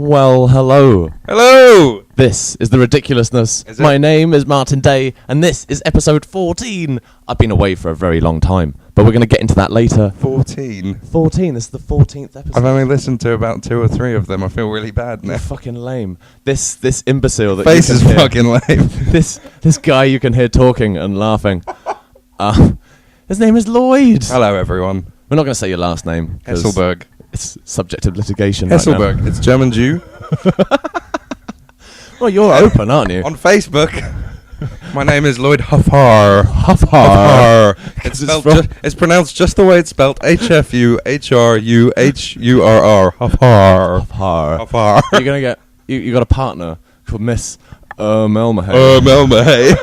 Well, hello. Hello! This is the Ridiculousness. Is it? My name is Martin Day, and this is episode 14. I've been away for a very long time, but we're going to get into that later. 14. 14, this is the 14th episode. I've only listened to about 2 or 3 of them. I feel really bad now. You're fucking lame. This imbecile that Face you is can hear, fucking lame. this guy you can hear talking and laughing. His name is Lloyd. Hello, everyone. We're not going to say your last name. 'Cause Hesselberg. it's subject of litigation Hesselberg. right now. It's German Jew. Well, you're open, aren't you? On Facebook. My name is Lloyd Huffar. Huffar. It's pronounced just the way it's spelled. HFUHRUHURR. Huffar. Huffar. Huffar. You're going to get... You got a partner called Miss... Melmahay. Melmahay.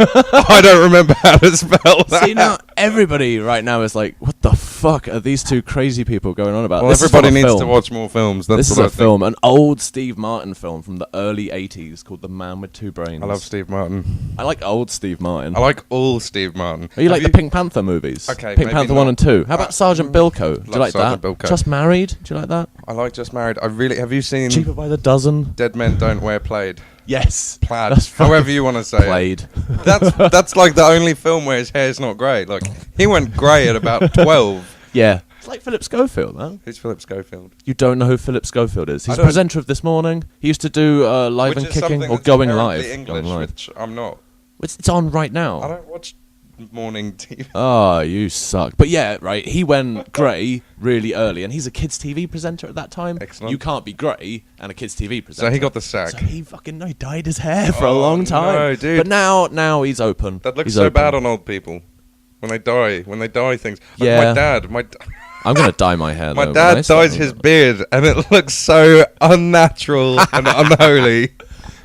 I don't remember how to spell that. See, now everybody right now is like, what the fuck are these two crazy people going on about? Well, this everybody is needs film. to watch more films. That's This is what a I think. film, an old Steve Martin film from the early 80s called The Man with Two Brains. I love Steve Martin. I like old Steve Martin. I like all Steve Martin. You like the Pink Panther movies? Okay, Pink maybe Panther not. 1 and 2. How about Sergeant Bilko? Do you love like Sergeant that? Bilko. Just Married? Do you like that? I like Just Married. Have you seen Cheaper by the Dozen? Dead Men Don't Wear Plaid? Yes. Plaid. That's However you want to say it. Played. That's like the only film where his hair's not grey. Like, he went grey at about 12. Yeah. It's like Philip Schofield, man. Who's Philip Schofield? You don't know who Philip Schofield is. He's I the don't- presenter of This Morning. He used to do Live Which and is Kicking something or that's Going inherently Live. English, Going Live. which I'm not. It's on right now. I don't watch morning TV. Oh, you suck. But yeah, right, he went grey really early, and he's a kids' TV presenter at that time. Excellent. You can't be grey and a kids' TV presenter. So he got the sack. So he fucking he dyed his hair for a Oh, long time. no, dude. But now he's open. That looks He's so open. bad on old people. When they die things. Like Yeah. my I'm going to dye my hair, My though, dad when I start dyes with his it. beard, and it looks so unnatural and unholy.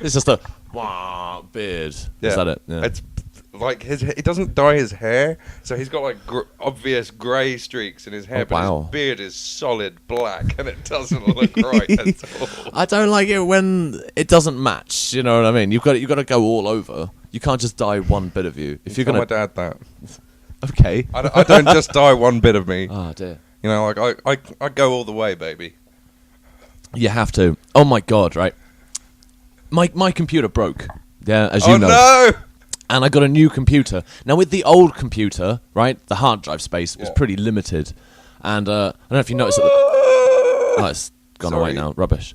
It's just a wah, beard. Yeah. Is that it? Yeah. It's like he doesn't dye his hair, so he's got like obvious grey streaks in his hair, but wow. his beard is solid black, and it doesn't look right at all. I don't like it when it doesn't match. You know what I mean? You've got to go all over. You can't just dye one bit of you. If you're Tell gonna, my dad that. okay. I don't just dye one bit of me. Oh dear. You know, like I go all the way, baby. You have to. Oh my god! Right. My computer broke. Yeah, as you Oh know. no! And I got a new computer. Now with the old computer, right, the hard drive space was Yeah. pretty limited, and I don't know if you noticed that. Oh, it's gone away Sorry. now. Rubbish.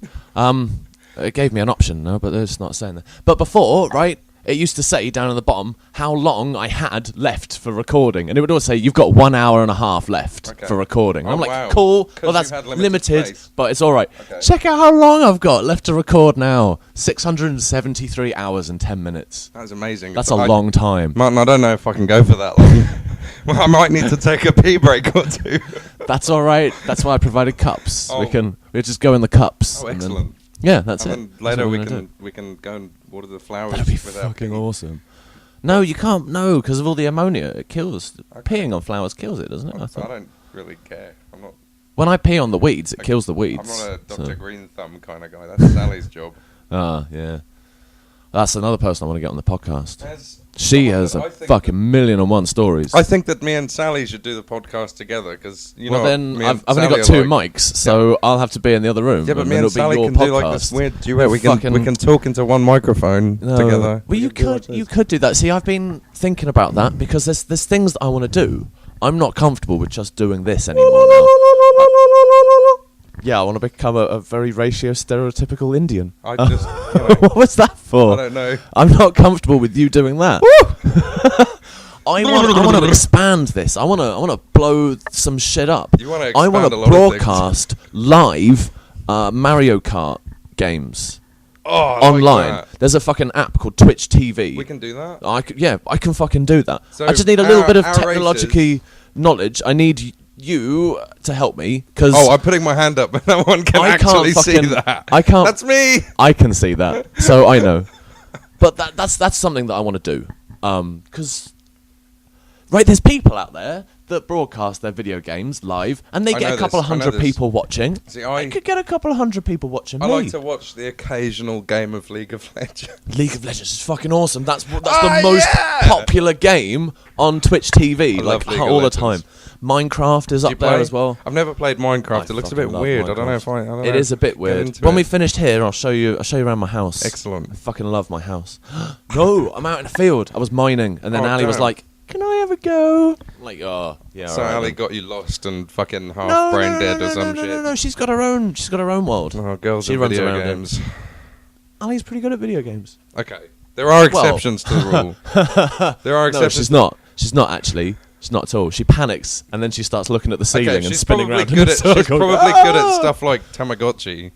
It gave me an option, no, but it's not saying that. But before, right, it used to say down at the bottom how long I had left for recording, and it would always say you've got 1 hour and a half left Okay. for recording. And Oh, I'm like, wow. cool. 'Cause Well, that's you had limited limited, space. but it's all right. Okay. Check out how long I've got left to record now. 673 hours and 10 minutes. That's amazing. That's But a long time. Martin, I don't know if I can go for that long. Well, I might need to take a pee break or two. That's all right. That's why I provided cups. Oh. We just go in the cups. Oh, and then- excellent. yeah, that's And it. then That's later what we we're gonna can do. we can go and water the flowers. That'd be without fucking pee. awesome. No, you can't. No, because of all the ammonia, it kills. Okay. Peeing on flowers kills it, doesn't it? I I thought. don't really care. I'm not. When I pee on the weeds, it Okay, kills the I'm weeds. not a Dr. so- Green Thumb kind of guy. That's Sally's job. Ah, yeah. That's another person I want to get on the podcast. There's She someone has that a I think fucking million and one stories. I think that me and Sally should do the podcast together because well, then me I've and only Sally got two are like- mics, so I'll have to be in the other room. Yeah, but and me then and it'll be Sally your can do like this podcast. weird duet. We Fucking- can talk into one microphone No. together. Well, you could do that. See, I've been thinking about that because there's things that I want to do. I'm not comfortable with just doing this anymore now. Yeah, I want to become a very ratio stereotypical Indian. I just, you know, What was that for? I don't know. I'm not comfortable with you doing that. I want to expand this. I want to blow some shit up. You wanna I want expand to a lot of things. broadcast live Mario Kart games Oh, I like online. that. There's a fucking app called Twitch TV. We can do that. I can fucking do that. So I just need a little bit of our technological knowledge. I need you to help me because Oh, I'm putting my hand up, but no one can I actually can't see fucking- that. I can't. That's me. I can see that, so I know. But that's something that I want to do. Because right, there's people out there that broadcast their video games live, and they I get know a couple this, of I know hundred this. people watching. See, I could get a couple of hundred people watching I me. like to watch the occasional game of League of Legends. League of Legends is fucking awesome. That's the Oh, most yeah! popular game on Twitch TV, I love League of all the time. Legends. Minecraft is Do you up there play? as well. I've never played Minecraft. It looks a bit fucking love weird. I don't know Minecraft. if I don't It know. is a bit Get weird. into When it. we finished here, I'll show you around my house. Excellent. I fucking love my house. No, I'm out in the field. I was mining, and then Oh, Ali was damn. like, "Can I have a go?" I'm like, "Oh, yeah." So all right Ali then." got you lost and fucking half brain dead or some shit. No. She's got her own. She's got her own world. Oh, girls She and runs video around it. games. Ali's pretty good at video games. Okay, there are exceptions to the rule. There are No, exceptions. she's not. She's not actually. She's not at all. She panics and then she starts looking at the ceiling Okay, and she's spinning probably around in good a at. circle. She's probably good at stuff like Tamagotchi.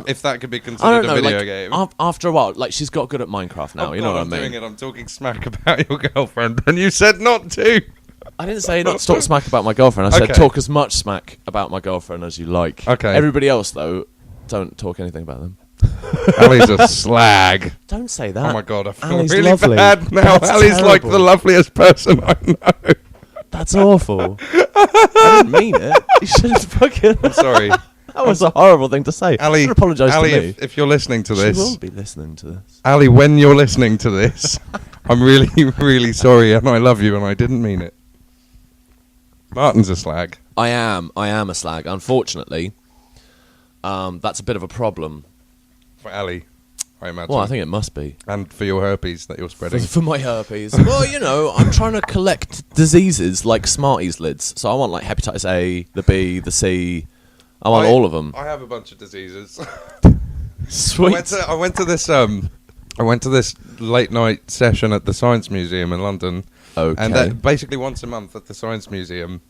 If that could be I considered don't know. a video Like game. after a while, like she's got good at Minecraft now. Oh, you know God, what I I'm mean? doing it. I'm talking smack about your girlfriend, and you said not to. I didn't say not to talk smack about my girlfriend. I said Okay. talk as much smack about my girlfriend as you like. Okay. Everybody else though, don't talk anything about them. Ali's a slag. Don't say that. Oh my God, I feel Ali's really lovely. bad now. That's Ali's like terrible. the loveliest person I know. That's awful. I didn't mean it. You shouldn't fucking. I'm sorry. That was a horrible thing to say. Ali, You apologise to Ali, me. if you're listening to this, She won't be listening to this. Ali, when you're listening to this, I'm really, really sorry, and I love you, and I didn't mean it. Martin's a slag. I am a slag. Unfortunately, that's a bit of a problem. For Ali, I imagine. Well, I think it must be. And for your herpes that you're spreading. For my herpes. Well, you know, I'm trying to collect diseases like Smarties lids. So I want like hepatitis A, the B, the C. I want all of them. I have a bunch of diseases. Sweet. I went to this late night session at the Science Museum in London. Okay. And basically once a month at the Science Museum,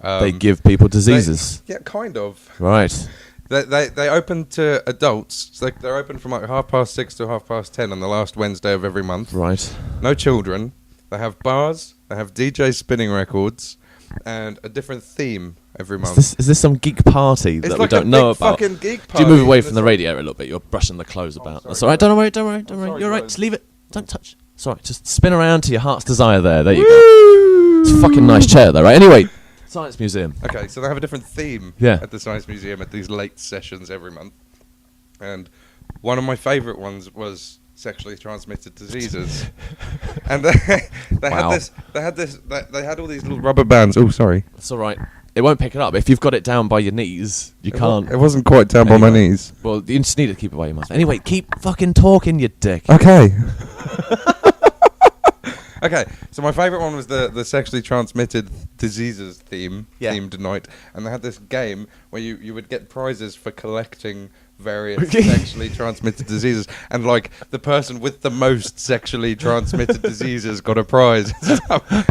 They give people diseases. yeah, kind of. Right. They open to adults. So they're open from like 6:30 to 10:30 on the last Wednesday of every month. Right. No children. They have bars. They have DJs spinning records, and a different theme every month. Is this some geek party It's that like we don't know a big about? fucking geek Do party. you move away from It's the like- radiator a little bit? You're brushing the clothes about. sorry, That's all right. guys. Don't worry. Don't worry. sorry, You're right. guys. Just leave it. Don't touch. Sorry. Just spin around to your heart's desire there. There you go. It's a fucking nice chair though, right? Anyway, Science Museum. Okay, so they have a different theme Yeah. at the Science Museum at these late sessions every month. And one of my favourite ones was sexually transmitted diseases. And they Wow. had all these little rubber bands. Oh, sorry. It's all right. It won't pick it up. If you've got it down by your knees, you can't. It wasn't quite down by my Anyway. knees. Well, you just need to keep it by your mouth. Anyway, keep fucking talking, you dick. Okay. Okay, so my favourite one was the sexually transmitted diseases themed night, and they had this game where you would get prizes for collecting various sexually transmitted diseases, and like the person with the most sexually transmitted diseases got a prize,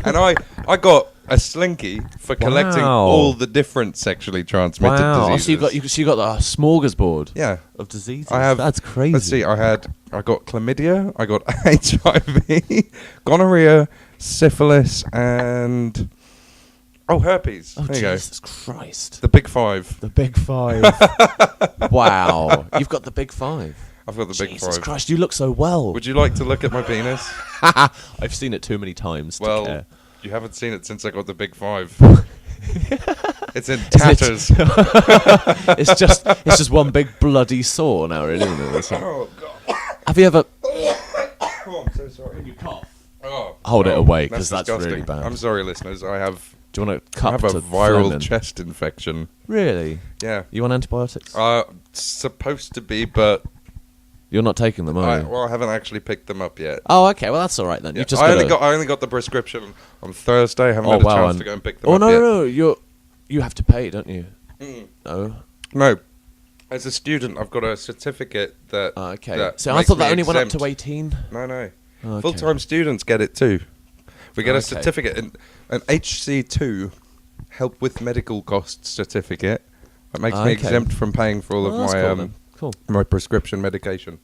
and I got a slinky for collecting Wow. all the different sexually transmitted Wow. diseases. So you got the smorgasbord Yeah. of diseases. I have. That's crazy. Let's see. I got chlamydia. I got HIV, gonorrhea, syphilis, and herpes. Oh, there you go. Jesus Christ. The big five. The big five. Wow. You've got the big five. I've got the big Jesus five. Christ, you look so well. Would you like to look at my penis? I've seen it too many times to Well, care. you haven't seen it since I got the big five. It's in Isn't it- tatters. It's just one big bloody sore now, really, isn't it? It's like- Oh God. have you ever... Oh, I'm so sorry. You cough. Oh, Hold it away, 'cause that's disgusting. really bad. I'm sorry, listeners. I have Do you want to cup a to viral Fleming? chest infection. Really? Yeah. You want antibiotics? Supposed to be, but You're not taking them, are you? I haven't actually picked them up yet. Oh, okay. Well, that's all right then. Yeah, You just I gotta... only got the prescription on Thursday. I haven't Oh, had a wow, chance and- to go and pick them Oh, up no, yet. no. You have to pay, don't you? No. No. As a student, I've got a certificate that. Okay. that So I makes thought that me only went up exempt. to 18. No. Okay. Full-time students get it too. We get a Okay. certificate, an HC2, help with medical costs certificate. That makes me Okay. exempt from paying for all of That's my cool, then. Cool. my prescription medication.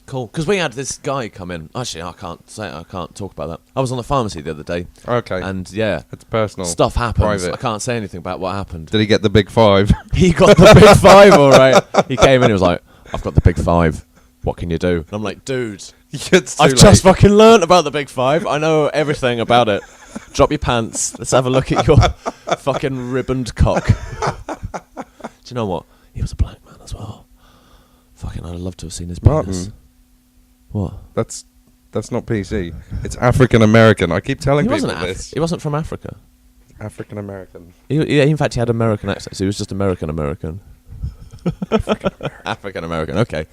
Cool. Because we had this guy come in. Actually, I can't talk about that. I was on the pharmacy the other day. Okay. And yeah, It's personal. stuff happens. Private. I can't say anything about what happened. Did he get the big five? He got the big five, all right. He came in. He was like, "I've got the big five. What can you do?" And I'm like, "Dude, It's too I've late. just fucking learnt about the big five. I know everything about it." Drop your pants. Let's have a look at your fucking ribboned cock. Do you know what? He was a black man as well. Fucking, I'd love to have seen his penis. Martin. What? That's not PC. It's African American. I keep telling people this. He wasn't from Africa. African American. In fact, he had American accent, so he was just American. African American. Okay.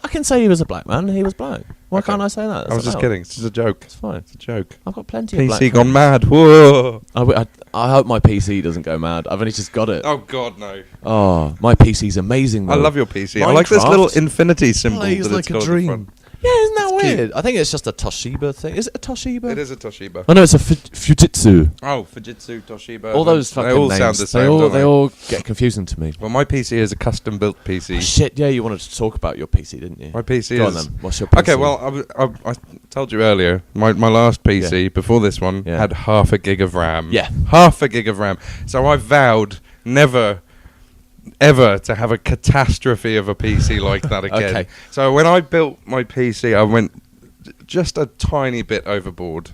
I can say he was a black man. He was black. Why can't I say that? I was just kidding. It's just a joke. It's fine. It's a joke. I've got plenty of black PC gone friends. mad. Whoa. I hope my PC doesn't go mad. I've only just got it. Oh, God, no. Oh, my PC's amazing, though. I love your PC. I like this little infinity symbol that Plays it's like got a at the dream. front. Yeah, isn't that It's weird? cute. I think it's just a Toshiba thing. Is it a Toshiba? It is a Toshiba. Oh, no, it's a Fujitsu. Oh, Fujitsu, Toshiba. All those fucking They all names. sound the same, They all get confusing to me. Well, my PC is a custom-built PC. Oh, shit, yeah, you wanted to talk about your PC, didn't you? My PC Go is... on then. What's your PC? Okay, well, I told you earlier, my last PC, before this one, had half a gig of RAM. Yeah. Half a gig of RAM. So I vowed never... ever to have a catastrophe of a PC like that again. Okay. So when I built my PC, I went just a tiny bit overboard.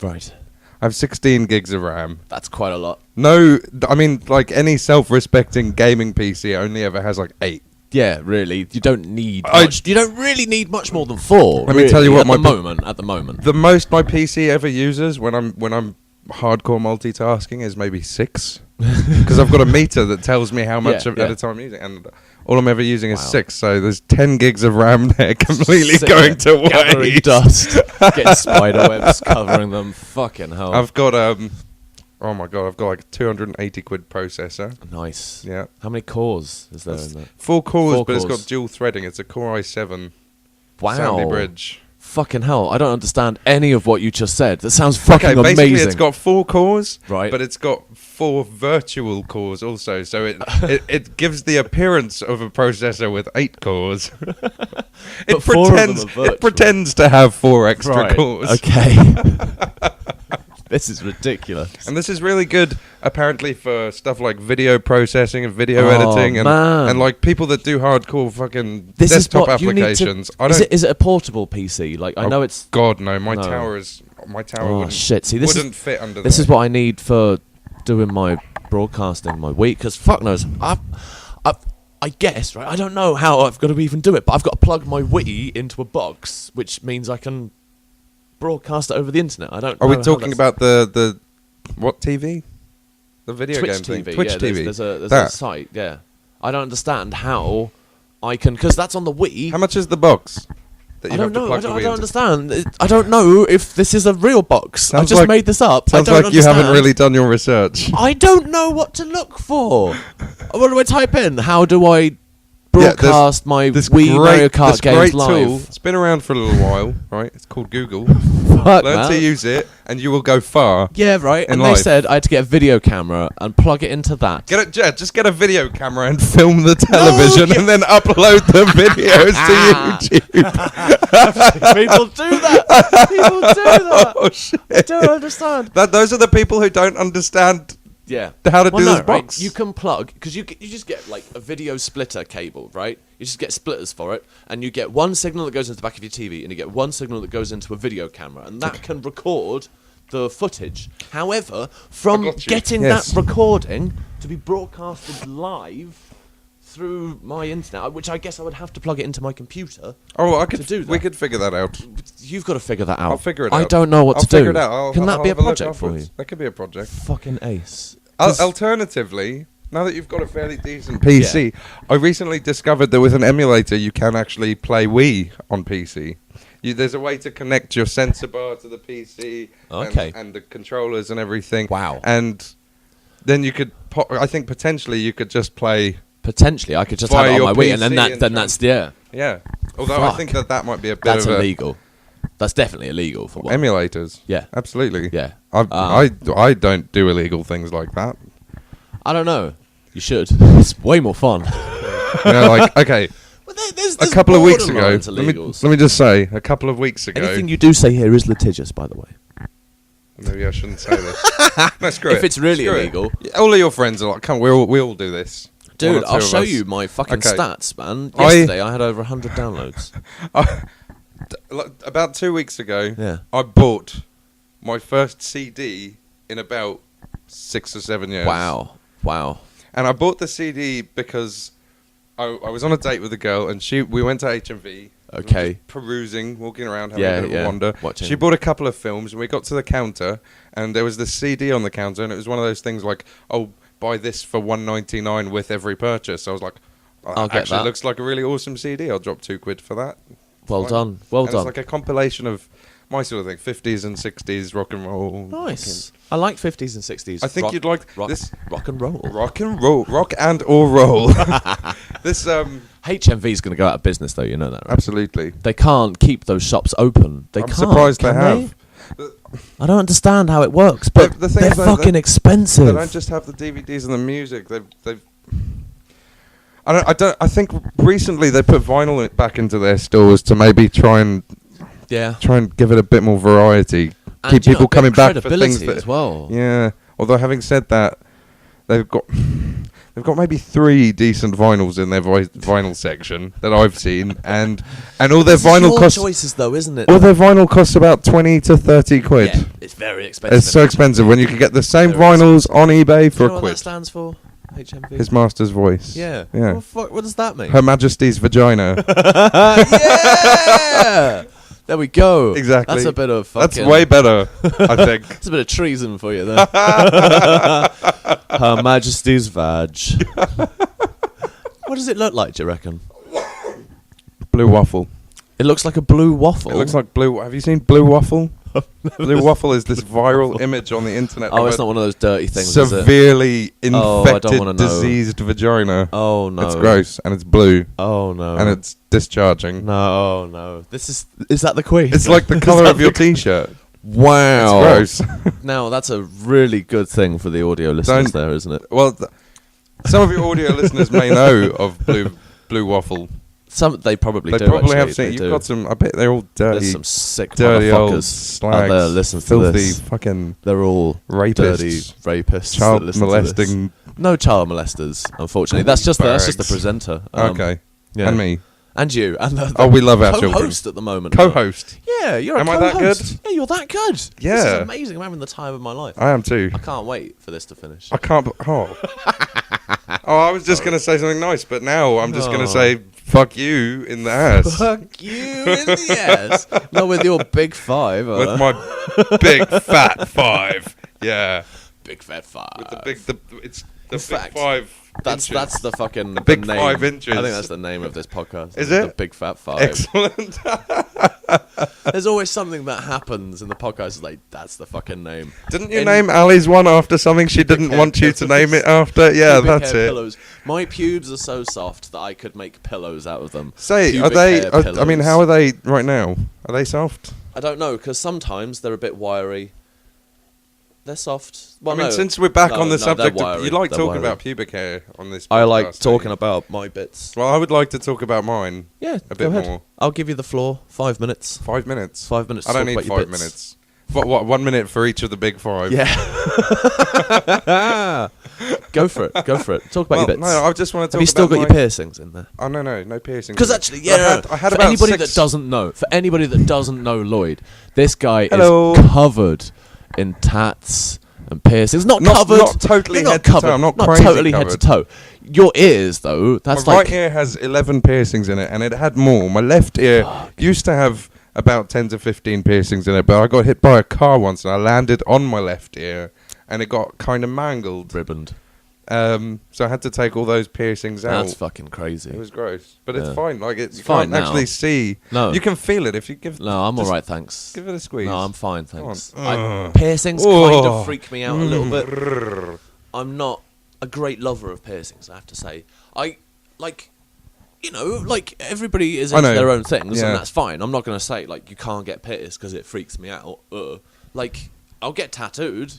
Right. I have 16 gigs of RAM. That's quite a lot. No, I mean, like any self-respecting gaming PC only ever has like 8. Yeah, really. You don't need much. You don't really need much more than 4. Let me tell you what at the moment. The most my PC ever uses when I'm hardcore multitasking is maybe 6. Because I've got a meter that tells me how much at a time I'm using, and all I'm ever using is 6. So there's 10 gigs of RAM there completely going to gathering waste. dust, getting spider webs covering them. Fucking hell! I've got oh my god, I've got like a 280 quid processor. Nice. Yeah. How many cores is there in there? 4 cores, 4 but cores. it's got dual threading. It's a Core i7. Wow. Sandy Bridge. Fucking hell! I don't understand any of what you just said. That sounds fucking basically amazing. It's got 4 cores, right? But it's got 4 virtual cores also, so it gives the appearance of a processor with 8 cores. It pretends to have 4 extra cores. Okay. This is ridiculous. And this is really good, apparently, for stuff like video processing and video editing, and like people that do hardcore fucking desktop applications. Is it a portable PC? Like I know it's. God no, my tower wouldn't, shit! See, wouldn't fit under. This is what I need for doing my broadcasting, my week. Because fuck knows, I guess, right? I don't know how I've got to even do it, but I've got to plug my Wii into a box, which means I can broadcast it over the internet. I don't. Are we talking about the what TV? The video Twitch game TV. thing. Twitch TV. There's a site. Yeah, I don't understand how I can, because that's on the Wii. How much is the box? I don't know. I don't understand. I don't know if this is a real box. I just like, made this up. Sounds like you haven't really done your research. I don't know what to look for. What do I type in? How do I broadcast my Wii Mario Kart games live? Tool. It's been around for a little while, right? It's called Google. Learn to use it, and you will go far. Yeah, right. And they said I had to get a video camera and plug it into that. Just get a video camera and film the television, and then upload the videos to YouTube. People do that. People do that. Oh shit! I don't understand. Those are the people who don't understand. Yeah. How to do this box. Right? You can plug, because you just get like a video splitter cable, right? You just get splitters for it, and you get one signal that goes into the back of your TV, and you get one signal that goes into a video camera, and that can record the footage. However, from getting that recording to be broadcasted live through my internet, which I guess I would have to plug it into my computer. Oh, to do that. We could figure that out. You've got to figure that out. I'll figure it out. I don't know what to do. I'll figure it out. Can that be a project for you? That could be a project. Fucking ace. Alternatively, now that you've got a fairly decent PC, I recently discovered that with an emulator you can actually play Wii on PC. There's a way to connect your sensor bar to the PC and the controllers and everything. Wow. And then you could, I think potentially you could just play... Potentially, I could just have it on my Wii, and then that's. Yeah. Although I think that might be a bit That's illegal. That's definitely illegal for what? Emulators. Yeah. Absolutely. Yeah. I don't do illegal things like that. I don't know. You should. It's way more fun. Okay. Well, there's a couple of weeks ago, let me just say, a couple of weeks ago. Anything you do say here is litigious, by the way. Maybe I shouldn't say this. No, screw it. If it's really illegal. All of your friends are like, come, we all do this. Dude, I'll show you my fucking stats, man. Yesterday I had over 100 downloads. About 2 weeks ago, Yeah. I bought my first CD in about 6 or 7 years. Wow. And I bought the CD because I was on a date with a girl, and we went to HMV. Okay. Perusing, walking around, having a bit of a wander. Watching. She bought a couple of films, and we got to the counter, and there was this CD on the counter, and it was one of those things like, oh, buy this for $1.99 with every purchase. So I was like, I'll get that. It looks like a really awesome CD. I'll drop £2 for that. Well done. It's like a compilation of my sort of thing, 50s and 60s rock and roll. Nice. I like 50s and 60s. I think you'd like this. Rock and roll. Rock and roll. Rock and or roll. This HMV's going to go out of business, though. You know that, right? Absolutely. They can't keep those shops open. I'm surprised they have. I don't understand how it works, but they're fucking expensive. They don't just have the DVDs and the music. They've. I think recently they put vinyl back into their stores to maybe try and give it a bit more variety. And keep people coming back for things as well. Yeah. Although having said that, they've got maybe 3 decent vinyls in their vinyl section that I've seen, and all their vinyl costs. Choices though, isn't it? All their vinyl costs about 20 to 30 quid. Yeah, it's very expensive. It's so expensive when you can get the same vinyls on eBay for you know a quid. What that stands for? HMV. His Master's Voice. Yeah. Yeah. What does that mean? Her Majesty's Vagina. Yeah. There we go. Exactly. That's a bit of fucking... That's way better, I think. That's a bit of treason for you there. Her Majesty's Vag. What does it look like, do you reckon? Blue waffle. It looks like a blue waffle. It looks like blue... Have you seen blue waffle? Blue waffle is this viral image on the internet. Oh, it's not one of those dirty things, severely is it? I don't wanna infected, know. diseased vagina. Oh, no. It's gross, and it's blue. Oh, no. And it's discharging. No. Is that the quiz? It's like the colour of your T-shirt. Wow. It's gross. Now, that's a really good thing for the audio listeners there, isn't it? Well, some of your audio listeners may know of blue waffle. They probably do. They probably actually. have seen. You've got some. I bet they're all dirty. There's some sick dirty old motherfuckers slags, out there listening to filthy this. Fucking. They're all rapists, dirty rapists, child that listen molesting. To this. No child molesters, unfortunately. That's just the presenter. Okay. Yeah. And me. And you. And the we love our children. Co-host at the moment. Co-host. Yeah, you're a co-host. Am I that good? Yeah, you're that good. Yeah. This is amazing. I'm having the time of my life. I am too. I can't wait for this to finish. I can't. I was just going to say something nice, but now I'm just going to say, fuck you in the ass. Fuck you in the ass. Not with your big 5. With my big fat 5. Yeah. Big fat 5. With the big 5. That's the fucking the big name. 5 inches. I think that's the name of this podcast. Is it? The Big Fat 5. Excellent. There's always something that happens in the podcast. Like, that's the fucking name. Didn't you name Ali's one after something she didn't want you to name it after? Yeah, that's it. Pillows. My pubes are so soft that I could make pillows out of them. Are they? I mean, how are they right now? Are they soft? I don't know, because sometimes they're a bit wiry. They're soft. Well, I mean, since we're back on the subject, you like talking about pubic hair on this podcast. I like talking about my bits. Well, I would like to talk about mine. Yeah, a bit more. I'll give you the floor. 5 minutes. 5 minutes? 5 minutes. I don't need 5 minutes. What, 1 minute for each of the big 5? Yeah. Go for it. Talk about your bits. No, I just want to talk about Have you still got your piercings in there? Oh, no piercings. Because actually, I had about anybody that doesn't know, Lloyd, this guy is covered in tats and piercings. Not covered. Not totally head to toe. I'm not crazy totally covered. Head to toe. Your ears, though, that's my right ear has 11 piercings in it, and it had more. My left ear used to have about 10 to 15 piercings in it, but I got hit by a car once, and I landed on my left ear, and it got kind of mangled. Ribboned. So I had to take all those piercings out. That's fucking crazy. It was gross, but it's fine. Like you fine can't actually see. No, you can feel it if you give. No, I'm all right, thanks. Give it a squeeze. No, I'm fine, thanks. Piercings kind of freak me out a little bit. I'm not a great lover of piercings, I have to say. Everybody is into their own things, and that's fine. I'm not going to say you can't get pierced because it freaks me out. I'll get tattooed.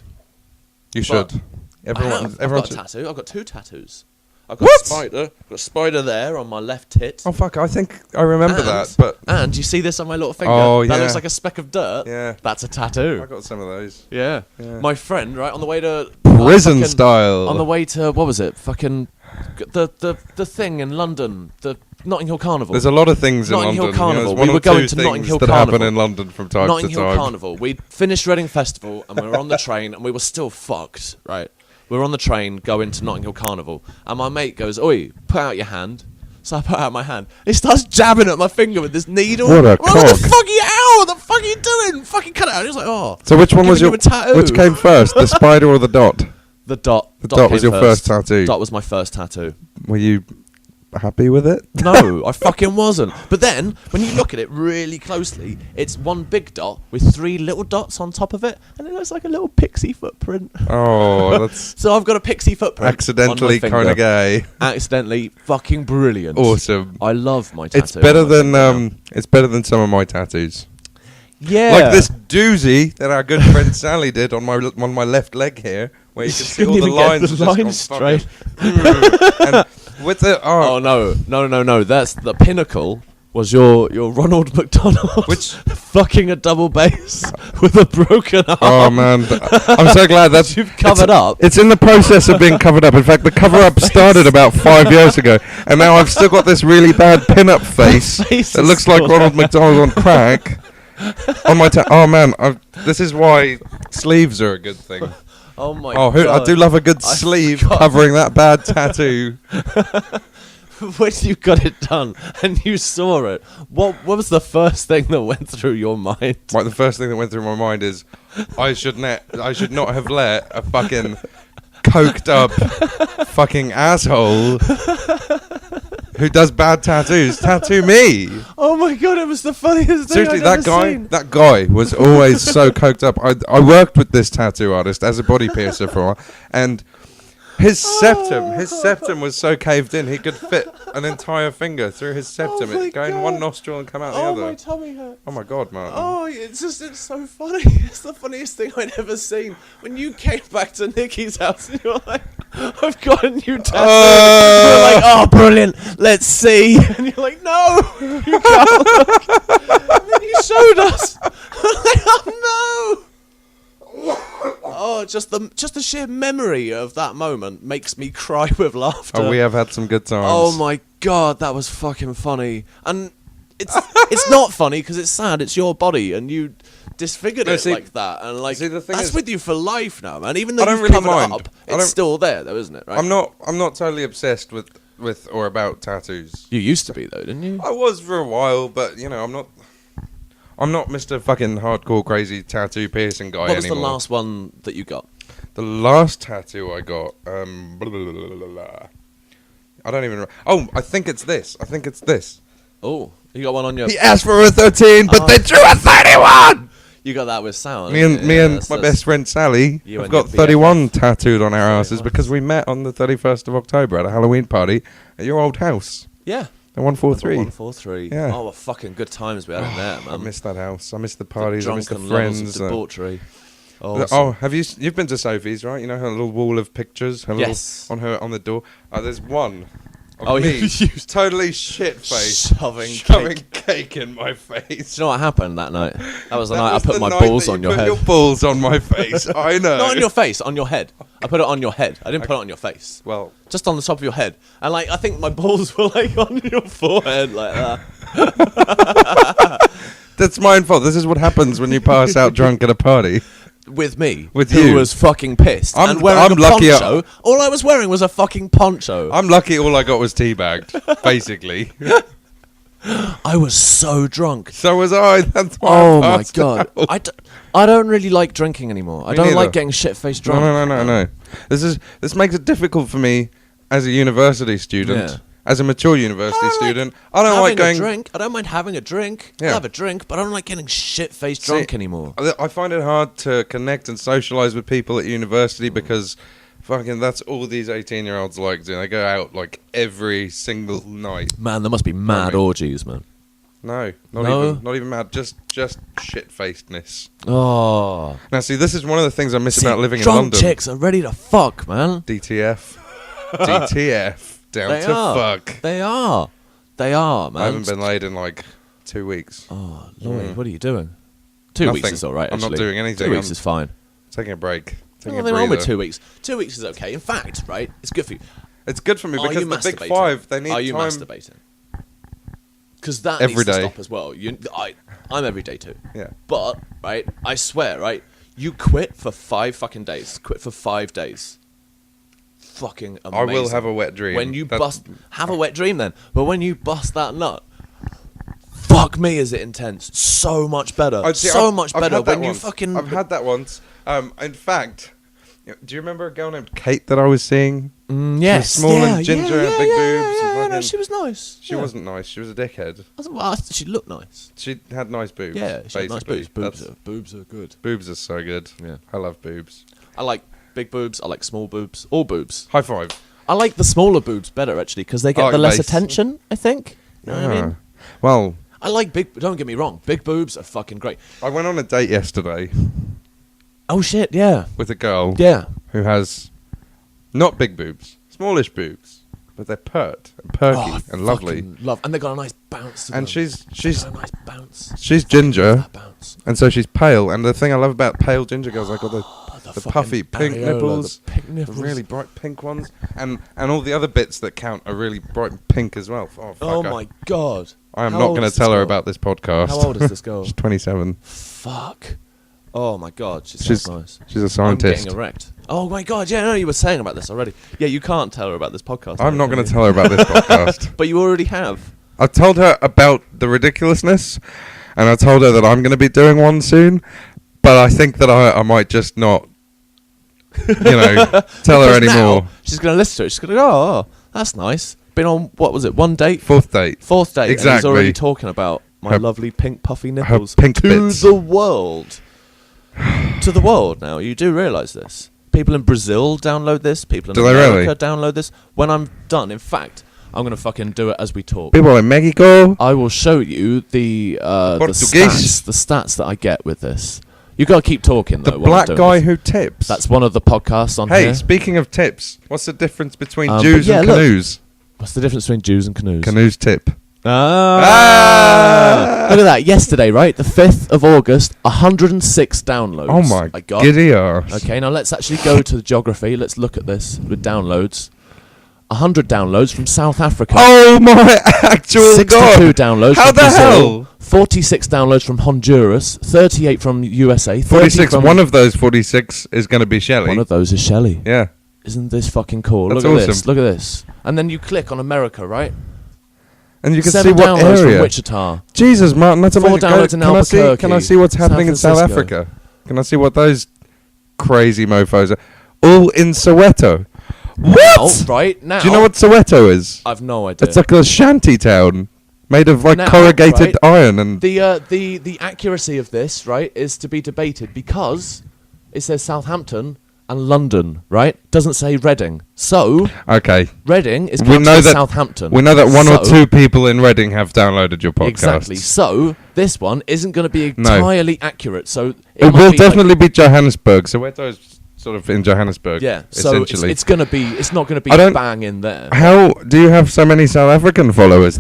You should. I've got a tattoo. I've got 2 tattoos. I've got a spider. I've got a spider there on my left tit. Oh fuck! I think I remember that. But and you see this on my little finger? Oh, that looks like a speck of dirt. Yeah, that's a tattoo. I got some of those. Yeah. My friend, right on the way to prison style. On the way to what was it? Fucking the thing in London, the Notting Hill Carnival. There's a lot of things in Notting London. Hill Carnival. We were going to Notting Hill that Carnival. happen in London from time Notting to Hill time. Carnival. We finished Reading Festival and we were on the train and we were still fucked, right? We were on the train going to Notting Hill Carnival and my mate goes, "Oi, put out your hand." So I put out my hand. He starts jabbing at my finger with this needle. What a What cock. the fuck are you out? What the fuck are you doing? Fucking cut it out. He was like, "Oh." So which one was giving your you a tattoo. Which came first, the spider or the dot? The dot. The dot was came your first tattoo. Dot was my first tattoo. Were you happy with it? No, I fucking wasn't. But then, when you look at it really closely, it's one big dot with 3 little dots on top of it, and it looks like a little pixie footprint. Oh, that's So I've got a pixie footprint. accidentally kind of gay. Accidentally fucking brilliant. Awesome. I love my tattoo. It's better than some of my tattoos. Yeah. Like this doozy that our good friend Sally did on my left leg here, where you can see all the lines. The lines straight. And with the Oh no! That's the pinnacle. Was your Ronald McDonald Which- fucking a double bass with a broken arm? Oh man, I'm so glad that's You've covered up. It's in the process of being covered up. In fact, the cover up started about 5 years ago, and now I've still got this really bad pin-up face that looks like Ronald McDonald on crack. On my oh man, this is why sleeves are a good thing. Oh my God! I do love a good sleeve forgot. covering that bad tattoo. When you got it done and you saw it, what was the first thing that went through your mind? Right, the first thing that went through my mind is I should not have let a fucking coked up fucking asshole who does bad tattoos tattoo me. Oh my god, it was the funniest thing Seriously, I've ever seen. that guy was always so coked up. I worked with this tattoo artist as a body piercer for a while, and his septum was so caved in he could fit an entire finger through his septum. my It go in God. one nostril and come out the Oh, other. my tummy hurts. Oh my god, man. Oh, it's so funny. It's the funniest thing I'd ever seen. When you came back to Nikki's house and you're like, I've got a new tattoo. You're like, oh, brilliant. Let's see. And you're like, no, you can't. And then you showed us. I'm like, oh, no. Oh, just the sheer memory of that moment makes me cry with laughter. Oh, we have had some good times. Oh my god, that was fucking funny. And it's not funny because it's sad. It's your body, and you disfigured it like that, and like the thing that's is, with you for life now, man. Even though I don't you've really covered mind. it up, it's still there, though, isn't it? Right? I'm not totally obsessed with or about tattoos. You used to be, though, didn't you? I was for a while, but you know, I'm not Mr. fucking hardcore crazy tattoo piercing guy What was anymore. the last one that you got? The last tattoo I got, blah, blah, blah, blah, blah. I don't even know. Oh, I think it's this. Oh, you got one on your... He asked for a 13, but they drew a 31! You got that with Sal. Me and my best friend Sally have got 31 tattooed on our asses because we met on the 31st of October at a Halloween party at your old house. Yeah. The 143. 143. Yeah. Oh, what fucking good times we had in there, man. I miss that house. I miss the parties. I miss the drunken levels friends. of debauchery. Oh, have you've been to Sophie's, right? You know her little wall of pictures. Yes. On the door. There's one. Oh, me, you totally shit faced, shoving cake in my face. Do you know what happened that night? That was the That night I was put the my night balls that on you your put head. your balls on my face. I know. Not on your face, on your head. I put it on your head. I didn't put it on your face. Well, just on the top of your head. And like, I think my balls were like on your forehead like that. that's my fault. This is what happens when you pass out drunk at a party. With me, with who you, was fucking pissed. I'm wearing a lucky. Poncho. All I was wearing was a fucking poncho. I'm lucky. All I got was teabagged, basically. I was so drunk. So was I. That's why oh my god! I don't really like drinking anymore. I don't neither. like getting shit-faced drunk. No. This makes it difficult for me as a university student. Yeah. As a mature university student, I don't like going. I don't mind having a drink. Yeah. I'll have a drink, but I don't like getting shit-faced drunk anymore. I find it hard to connect and socialise with people at university because fucking that's all these 18-year-olds like doing. They go out like every single night. Man, there must be mad orgies, man. No, not even mad. Just shit-facedness. Oh. Now, see, this is one of the things I miss about living in London. Drunk chicks are ready to fuck, man. DTF. Down they to are. fuck. They are, man. I haven't been laid in like 2 weeks. Oh, Lloyd, what are you doing? 2 Nothing. weeks is all right, actually. I'm not doing anything. 2 weeks is fine. Taking a break. Nothing wrong with 2 weeks. 2 weeks is okay. In fact, right, it's good for you. It's good for me Are because you the big masturbating? five, they need Are you time. masturbating? Because that Every needs to day. stop as well. I'm every day too. Yeah. But, right, I swear, right, you quit for 5 fucking days. Quit for 5 days. Fucking amazing. I will have a wet dream. When you have a wet dream then. But when you bust that nut, fuck me, is it intense? So much better. Much better. When you fucking... I've had that once. In fact, do you remember a girl named Kate that I was seeing? Yes. She was small and ginger and big boobs. Yeah, no, she was nice. She wasn't nice. She was a dickhead. She looked nice. She had nice boobs. Yeah, she had nice boobs. Boobs are good. Boobs are so good. Yeah. I love boobs. I like big boobs. I like small boobs. All boobs. High five. I like the smaller boobs better, actually, because they get the less attention, I think. You know what I mean? Well... I like big... Don't get me wrong. Big boobs are fucking great. I went on a date yesterday. Oh, shit, yeah. With a girl. Yeah. Who has not big boobs. Smallish boobs. But they're pert and perky and lovely. And they've got a nice bounce to and them. she's a nice bounce. She's ginger. That bounce. And so she's pale. And the thing I love about pale ginger girls, like all the puffy pink nipples, the really bright pink ones, and all the other bits that count are really bright pink as well. Oh my god! I am not going to tell her about this podcast. How old is this girl? She's 27. Fuck! Oh my god, she's nice. She's a scientist. I'm getting erect. Oh my god! Yeah, no, you were saying about this already. Yeah, you can't tell her about this podcast. I'm not going to tell her about this podcast. But you already have. I told her about the ridiculousness, and I told her that I'm going to be doing one soon. But I think that I might just not. Tell her anymore. She's going to listen to it. She's going to go, oh, that's nice. Been on, what was it, 1 date? Fourth date. Exactly. And he's already talking about my lovely pink puffy nipples. Her pink bits. The world. To the world now. You do realise this. People in Brazil download this. People in America download this. When I'm done, in fact, I'm going to fucking do it as we talk. People in Mexico. I will show you the stats that I get with this. You got to keep talking, though. The black guy who tips. That's one of the podcasts on here. Hey, speaking of tips, what's the difference between Jews and canoes? What's the difference between Jews and canoes? Canoes tip. Look at that. Yesterday, right? The 5th of August, 106 downloads. Oh, my giddy arse. Okay, now let's actually go to the geography. Let's look at this with downloads. 100 downloads from South Africa. Oh, my actual 62 God. 62 downloads How from the Brazil. hell? 46 downloads from Honduras. 38 from USA. 46. One of those 46 is going to be Shelley. One of those is Shelley. Yeah. Isn't this fucking cool? That's Look at awesome. this. Look at this. And then you click on America, right? And you can 7 see what downloads area. from Wichita. Jesus, Martin, that's 4 amazing. downloads in Albuquerque. Can I see what's happening in South Africa? Can I see what those crazy mofos are? All in Soweto. What? Right now. Do you know what Soweto is? I've no idea. It's like a shanty town made of like corrugated iron and the accuracy of this, right, is to be debated because it says Southampton and London, right? Doesn't say Reading. So okay, Reading is counted as Southampton. We know that one or two people in Reading have downloaded your podcast. Exactly. So this one isn't going to be entirely accurate. So it will definitely be Johannesburg. Soweto's sort of in Johannesburg. Yeah. So it's going to be. It's not going to be bang in there. How do you have so many South African followers?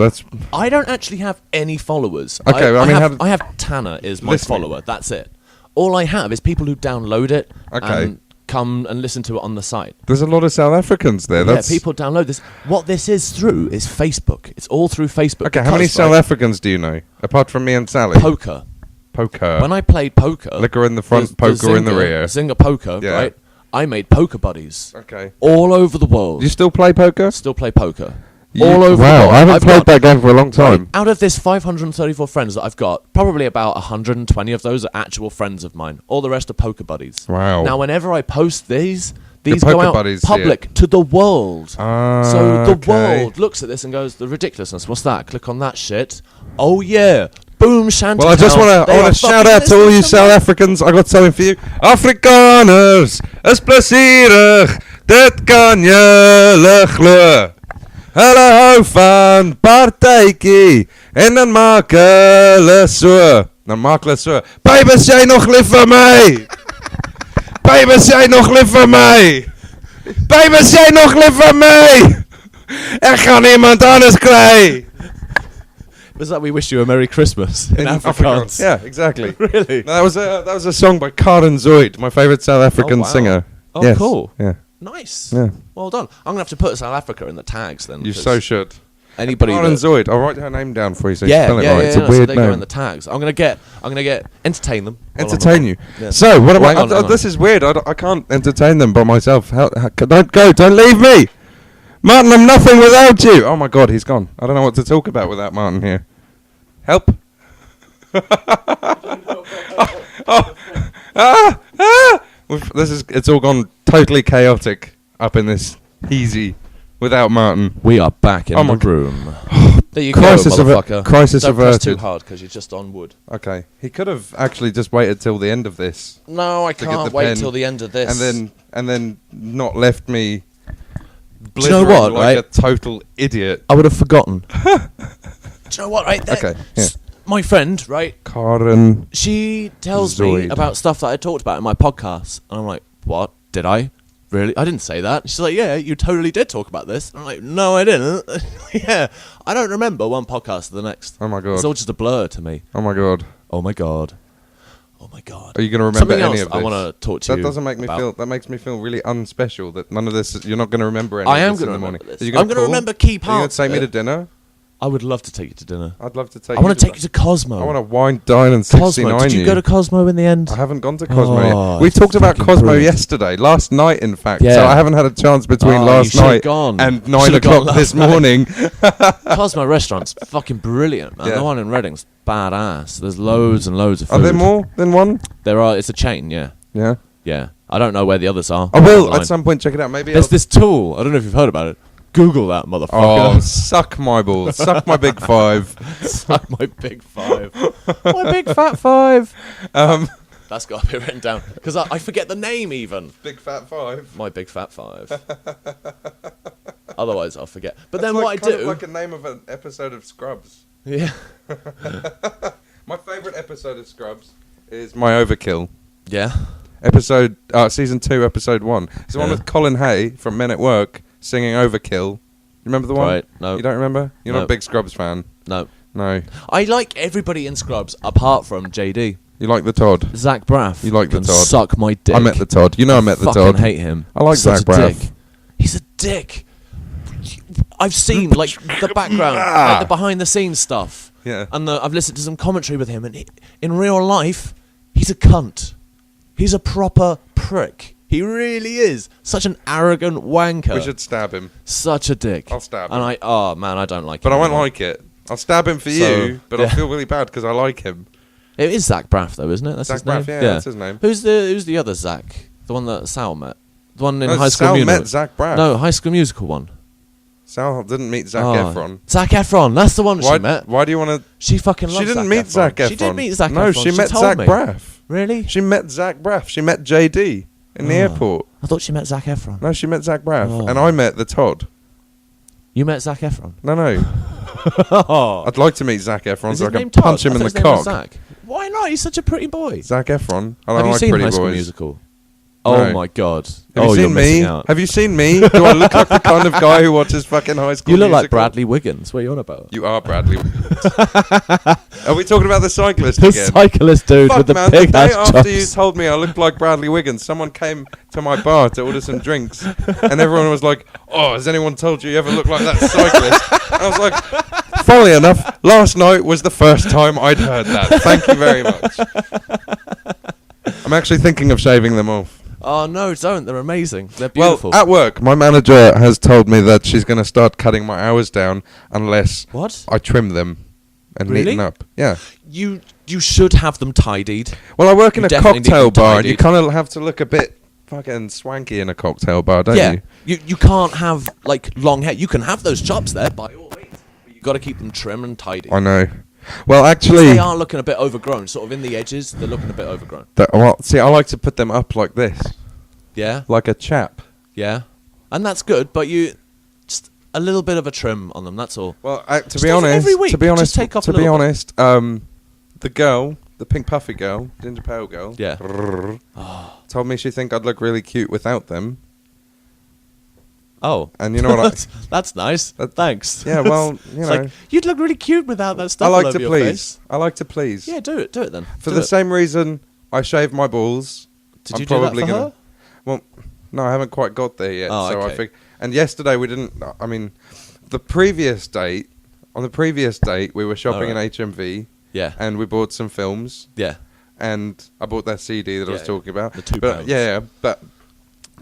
I don't actually have any followers. Okay. I have Tanner is my follower. That's it. All I have is people who download it. And come and listen to it on the site. There's a lot of South Africans there. Yeah, people download this. What this is through is Facebook. It's all through Facebook. Okay, how many South Africans do you know? Apart from me and Sally? Poker. When I played poker... Liquor in the front, poker in the rear. Zinger poker, right? I made poker buddies. Okay. All over the world. Do you still play poker? Still play poker. All over the world. Wow, I haven't played that game for a long time. Right, out of this 534 friends that I've got, probably about 120 of those are actual friends of mine. All the rest are poker buddies. Wow. Now, whenever I post these go out public to the world. So the world looks at this and goes, the ridiculousness, what's that? Click on that shit. Oh, yeah. Boom, Shantytown. Well, I just want to shout out to all you South Africans. I got something for you. Afrikaners, is plezierig. Dit kan julle glo. Hulle hou van partytjie en dan maak hulle so. Baby, is jy nog lief vir my? Baby, is jy nog lief vir my? Baby, is jy nog lief vir my? Ek gaan iemand anders kry. Was that We Wish You a Merry Christmas in Afrikaans? Yeah, exactly. Really? That was a song by Karen Zoid, my favourite South African singer. Oh, yes. Cool. Yeah. Nice. Yeah. Well done. I'm going to have to put South Africa in the tags then. You so should. Anybody Martin Zoid. I'll write her name down for you so you yeah, spell it yeah, right. yeah, It's a so weird they name. go in the tags. I'm gonna get entertain them. Entertain you. Yeah. So what am Hang I? on. This is weird. I can't entertain them by myself. Don't go. Don't leave me, Martin. I'm nothing without you. Oh my God, he's gone. I don't know what to talk about without Martin here. Help. It's all gone totally chaotic up in this easy without Martin. We are back in the room. There you go, motherfucker. Crisis Don't press averted. too hard because you're just on wood. Okay, he could have actually just waited till the end of this. No, I can't wait till the end of this. And then not left me. Do you know what? Like right? a total idiot. I would have forgotten. Do you know what? Right there. Okay. Yeah. My friend, right? Karen. She tells me Zoid. about stuff that I talked about in my podcast, and I'm like, "What? Did I? Really? I didn't say that." She's like, "Yeah, you totally did talk about this." I'm like, "No, I didn't." Yeah, I don't remember one podcast to the next. Oh my God. It's all just a blur to me. Oh my God. Oh my God. Oh my God. Are you going to remember Something any else of this? I want to talk to you. That doesn't make me about. feel. That makes me feel really unspecial. That none of this. You're not going to remember any I am of this in going the to morning. remember this. Are you I'm going to remember key Are you going parts. to take of me it. to dinner? I would love to take you to dinner. I'd love to take. I want to take you to Cosmo. I want to wine, dine, and Cosmo. 69 Did you go to Cosmo in the end? I haven't gone to Cosmo Oh, yet. We it's talked about fucking Cosmo brilliant. yesterday, last night in fact. Yeah. So I haven't had a chance between Oh, last you should've night gone. and You 9 should've gone o'clock this last night. morning. Cosmo restaurant's fucking brilliant, man. Yeah. The one in Reading's badass. There's loads and loads of food. Are there more than one? There are. It's a chain, yeah. Yeah. Yeah. I don't know where the others are. I will Online. at some point check it out. Maybe There's this tool. I don't know if you've heard about it. Google that, Oh, motherfucker. suck my balls. Suck my big five. Suck my big five. My big fat five. Um, That's got to be written down. Because I forget the name even. big fat five. My big fat five. Otherwise, I'll forget. But then That's what I kind do... of like a name of an episode of Scrubs. Yeah. My favourite episode of Scrubs is My Overkill. Yeah. Season 2, episode 1. It's the one Yeah. with Colin Hay from Men at Work singing Overkill. You remember the one? Right, no. You don't remember? You're not No. a big Scrubs fan? No. No. I like everybody in Scrubs apart from JD. You like the Todd? Zach Braff. You like the can Todd. Suck my dick. I met the Todd. You know I met the fucking Todd. hate him. I like Such Zach a Braff. dick. He's a dick. I've seen like the background, like the behind the scenes stuff. Yeah. And I've listened to some commentary with him, and in real life, he's a cunt. He's a proper prick. He really is. Such an arrogant wanker. We should stab him. Such a dick. I'll stab him. And I don't like him. But I won't anymore. like it. I'll stab him for So, you, but yeah. I'll feel really bad because I like him. It is Zach Braff, though, isn't it? That's Zach his name. Braff, yeah, that's his name. Who's the other Zach? The one that Sal met. The one in No, High School Sal Musical. met Zach Braff. No, High School Musical one. Sal didn't meet Zac Oh, Efron. Zac Efron. That's the one she met. Why do you want to... She fucking loves She didn't Zac meet Efron. Zac Efron. She did meet Zac Efron. No, she met told Zach me. Braff. Really? She met Zach Braff. She met JD in the airport. I thought she met Zac Efron. No, she met Zach Braff. Oh. And I met the Todd. You met Zac Efron? No. Oh. I'd like to meet Zach Efron Is so I his can name Todd? punch him I in thought the his name was cock. Zac. Why not? He's such a pretty boy. Zac Efron. I Have don't you like seen pretty High School boys. Musical? No. Oh my god. Have you're you seen missing me? out. Have you seen me? Do I look like the kind of guy who watches fucking High School You look like Musical? Bradley Wiggins. What are you on about? You are Bradley. Are we talking about the cyclist The again? cyclist dude Fuck, with the man, big the day ass after you chops. told me I looked like Bradley Wiggins, someone came to my bar to order some drinks, and everyone was like, "Oh, has anyone told you you ever look like that cyclist?" And I was like, funnily enough, last night was the first time I'd heard that. Thank you very much. I'm actually thinking of shaving them off. Oh no, don't. They're amazing. They're beautiful. Well, at work, my manager has told me that she's going to start cutting my hours down unless What? I trim them and Really? neaten up. Yeah. You should have them tidied. Well, I work in You a definitely need cocktail them bar, and you tidied. kind of have to look a bit fucking swanky in a cocktail bar, don't Yeah. you? You can't have like long hair. You can have those chops there by all means, but you got to keep them trim and tidy. I know. Well, 'Cause actually, they are looking a bit overgrown, sort of in the edges. They're looking a bit overgrown. see, I like to put them up like this, Yeah, like a chap. yeah, and that's good. But you just a little bit of a trim on them. That's all. Well, to Just be do it honest, every week. to be Just honest, take off to a be little bit. honest, the girl, the pink puffy girl, ginger pale girl, Yeah. told me she think I'd look really cute without them. Oh, And you know what? that's nice. Thanks. Yeah, well, you It's know, like, you'd look really cute without that I stuff all like over to your please. face. I like to please. Yeah, do it then. For Do the it. same reason I shave my balls. Did I'm you do that probably for gonna- her? Well, No, I haven't quite got there yet. Oh, so okay. I think. And yesterday we didn't. I mean, the previous date. On the previous date, we were shopping in HMV. Yeah. And we bought some films. Yeah. And I bought that CD that I was talking about. The £2. But, but.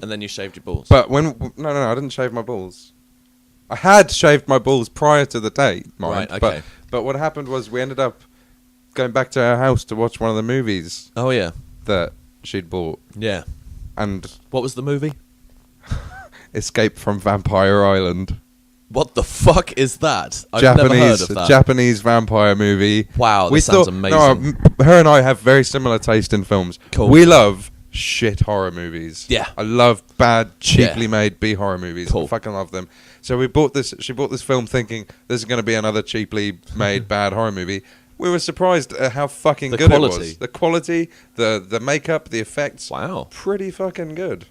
And then you shaved your balls. But when no, I didn't shave my balls. I had shaved my balls prior to the date, mind. Right. Okay. But what happened was we ended up going back to our house to watch one of the movies. Oh yeah. That she'd bought. Yeah. And what was the movie? Escape from Vampire Island. What the fuck is that? I've never heard of that. Japanese vampire movie. Wow, this sounds amazing. No, her and I have very similar taste in films. Cool. We love shit horror movies. Yeah. I love bad, cheaply made B horror movies. Cool. I fucking love them. So we bought this. She bought this film thinking this is going to be another cheaply made bad horror movie. We were surprised at how fucking good it was. The quality, the makeup, the effects. Wow. Pretty fucking good.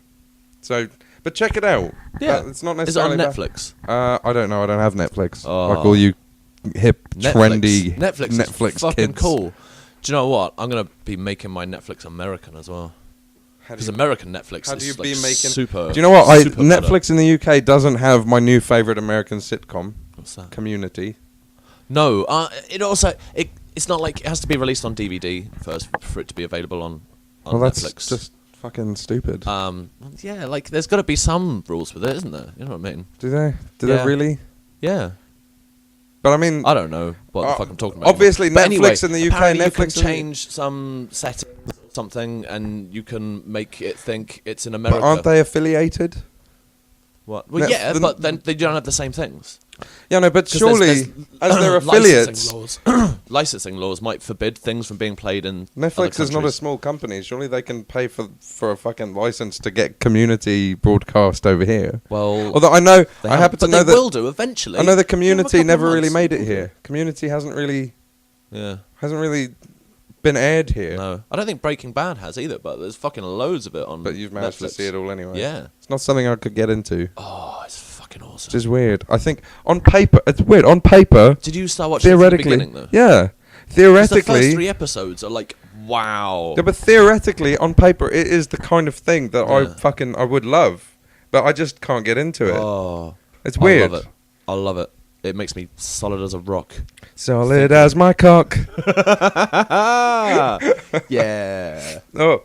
So... But check it out. Yeah. It's not necessarily... Is it on Netflix? I don't know. I don't have Netflix. Oh. Like all you hip, trendy Netflix is fucking kids. cool. Do you know what? I'm going to be making my Netflix American as well. Because American Netflix is like super... Do you know what? better. Netflix in the UK doesn't have my new favourite American sitcom. What's that? Community. No. It also... It's not like it has to be released on DVD first for it to be available on well, that's Netflix. Just fucking stupid. Yeah, like there's got to be some rules with it, isn't there? You know what I mean? Do they? Do they really? Yeah. But I mean, I don't know what the fuck I'm talking about. Obviously, Netflix in the UK, you can Netflix change some settings or something, and you can make it think it's in America. But aren't they affiliated? What? Well, but then they don't have the same things. Yeah, no, but surely, as their affiliates... Licensing laws might forbid things from being played in Netflix is not a small company. Surely they can pay for a fucking license to get Community broadcast over here. Well... Although I know... I happen to know that... But they will do eventually. I know the Community never really made it here. Community hasn't really... Yeah. Hasn't really been aired here. No. I don't think Breaking Bad has either, but there's fucking loads of it on But you've managed to see it all anyway. Yeah. It's not something I could get into. Oh, it's fucking awesome. Which is weird. I think on paper... It's weird. On paper... Did you start watching it from the beginning, though? Yeah. Theoretically... The first 3 episodes are like, wow. Yeah, but theoretically, on paper, it is the kind of thing that I would love. But I just can't get into it. Oh. It's weird. I love it. It makes me solid as a rock. Solid as my cock. Yeah. Oh.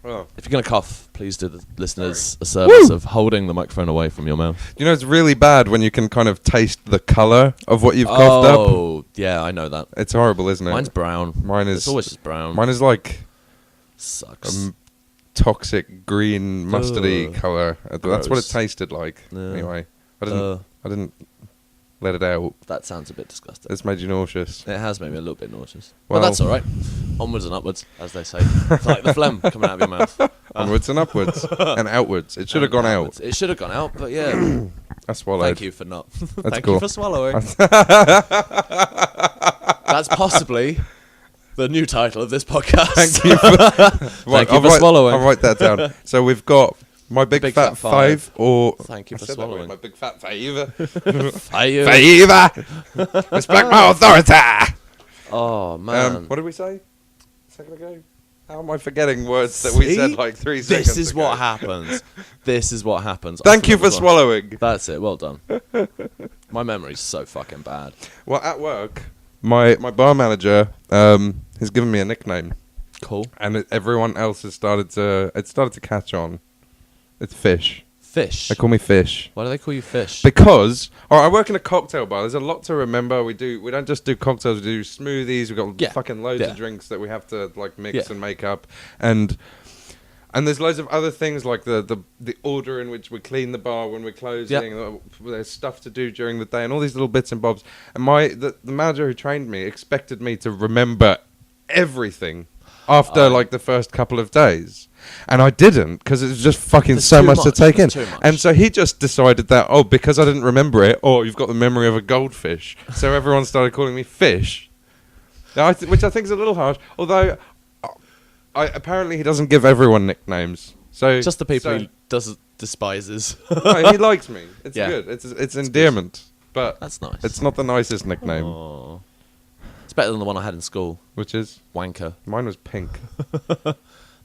If you're going to cough, please do the listeners a service of holding the microphone away from your mouth. You know, it's really bad when you can kind of taste the colour of what you've coughed up. Oh, yeah, I know that. It's horrible, isn't it? Mine's brown. It's always just brown. Mine is like... Sucks. Toxic green mustardy colour. That's what it tasted like. Anyway, I didn't let it out. That sounds a bit disgusting. It's made you nauseous. It has made me a little bit nauseous. Well, that's all right. Onwards and upwards, as they say. It's like the phlegm coming out of your mouth. Onwards and upwards. And outwards. It should have gone out. It should have gone out, but yeah. I swallowed. Thank you for not. Thank cool. you for swallowing. That's possibly... the new title of this podcast. Thank you for, swallowing. I'll write that down. So we've got my big fat five, or... Thank you for swallowing. My big fat five. Respect my authority. Oh, man. What did we say a second ago? How am I forgetting words that we said like 3 seconds ago? This is what happens. This is what happens. Thank you for swallowing. That's it. Well done. My memory's so fucking bad. Well, at work... My bar manager has given me a nickname. Cool. And everyone else has started to catch on. It's Fish. Fish? They call me Fish. Why do they call you Fish? Because I work in a cocktail bar. There's a lot to remember. We don't just do cocktails. We do smoothies. We've got fucking loads of drinks that we have to like mix and make up. And there's loads of other things like the order in which we clean the bar when we're closing. Yep. There's stuff to do during the day and all these little bits and bobs. And the manager who trained me expected me to remember everything after like the first couple of days. And I didn't because it was just fucking so much to take in. And so he just decided that, because I didn't remember it, you've got the memory of a goldfish. So everyone started calling me Fish, which I think is a little harsh. Although... apparently he doesn't give everyone nicknames. So just the people he despises. No, he likes me. It's good. It's endearment. But that's nice. It's not the nicest nickname. Aww. It's better than the one I had in school. Which is? Wanker. Mine was Pink.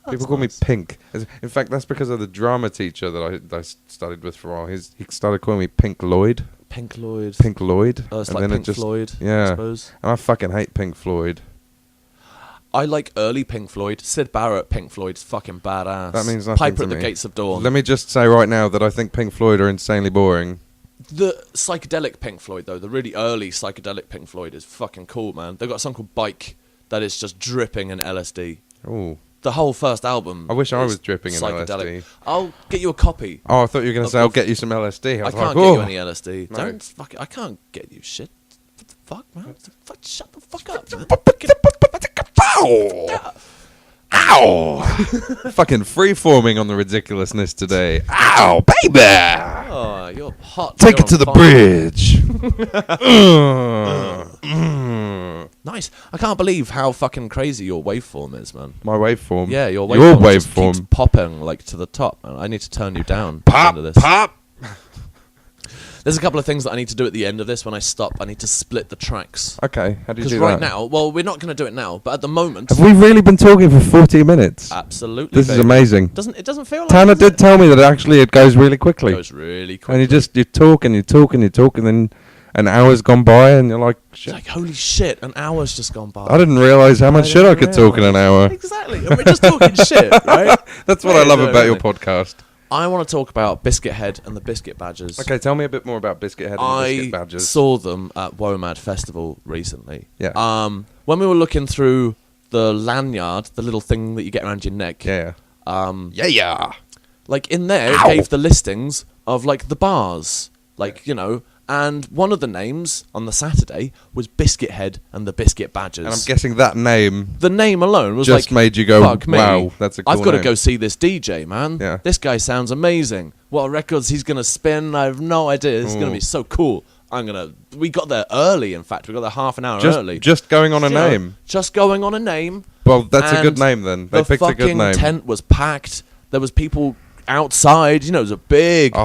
People call me Pink. In fact, that's because of the drama teacher that I studied with for a while. He started calling me Pink Lloyd. Pink Lloyd. Pink Lloyd. Oh, it's like Pink Floyd, yeah. I suppose. And I fucking hate Pink Floyd. I like early Pink Floyd. Sid Barrett, Pink Floyd's fucking badass. That means nothing Piper to at the me. Gates of Dawn. Let me just say right now that I think Pink Floyd are insanely boring. The psychedelic Pink Floyd, though, the really early psychedelic Pink Floyd is fucking cool, man. They've got a song called Bike that is just dripping in LSD. Ooh. The whole first album. I wish I is was dripping in psychedelic. LSD. I'll get you a copy. Oh, I thought you were going to say, I'll get you some LSD. I can't get you any LSD. No. Don't fuck it. I can't get you shit. What the fuck, man? Shut the fuck up. Ow! Fucking free-forming on the ridiculousness today. Ow, baby! Oh, you're hot. Take You're it to on the bridge. Nice. I can't believe how fucking crazy your waveform is, man. My waveform? Yeah, your waveform just keeps waveform. popping like to the top. Man. I need to turn you down. Pop, at the end of this. pop! There's a couple of things that I need to do at the end of this when I stop. I need to split the tracks. Okay, how do you do Because that? right now, well, we're not going to do it now, but at the moment... Have we really been talking for 40 minutes? Absolutely, This is baby. amazing. It doesn't feel like Tanner it, does did tell me that actually it goes really quickly. It goes really quickly. And you talk and you talk and you talk, and then an hour's gone by and you're like, It's shit. like, holy shit, an hour's just gone by. I didn't realise how much shit I could talk in an hour. Exactly. And we're just talking shit, right? That's what I love about your podcast. I want to talk about Biscuithead and the Biscuit Badgers. Okay, tell me a bit more about Biscuithead and the Biscuit I Badgers. saw them at WOMAD Festival recently. Yeah. When we were looking through the lanyard, the little thing that you get around your neck. Yeah. Yeah. Like in there, Ow. it gave the listings of like the bars, like, you know, and one of the names on the Saturday was Biscuithead and the Biscuit Badgers. And I'm guessing that name the name alone was just like, made you go, fuck me. wow, that's a cool I've got to name. go see this DJ, man. Yeah. This guy sounds amazing. What records he's going to spin, I have no idea. It's going to Ooh. be so cool. We got there early, in fact. We got there half an hour early. Just going on a name. Just going on a name. Well, that's a good And name then. They the picked a good fucking name. tent was packed. There was people outside. You know, it was a big Oh,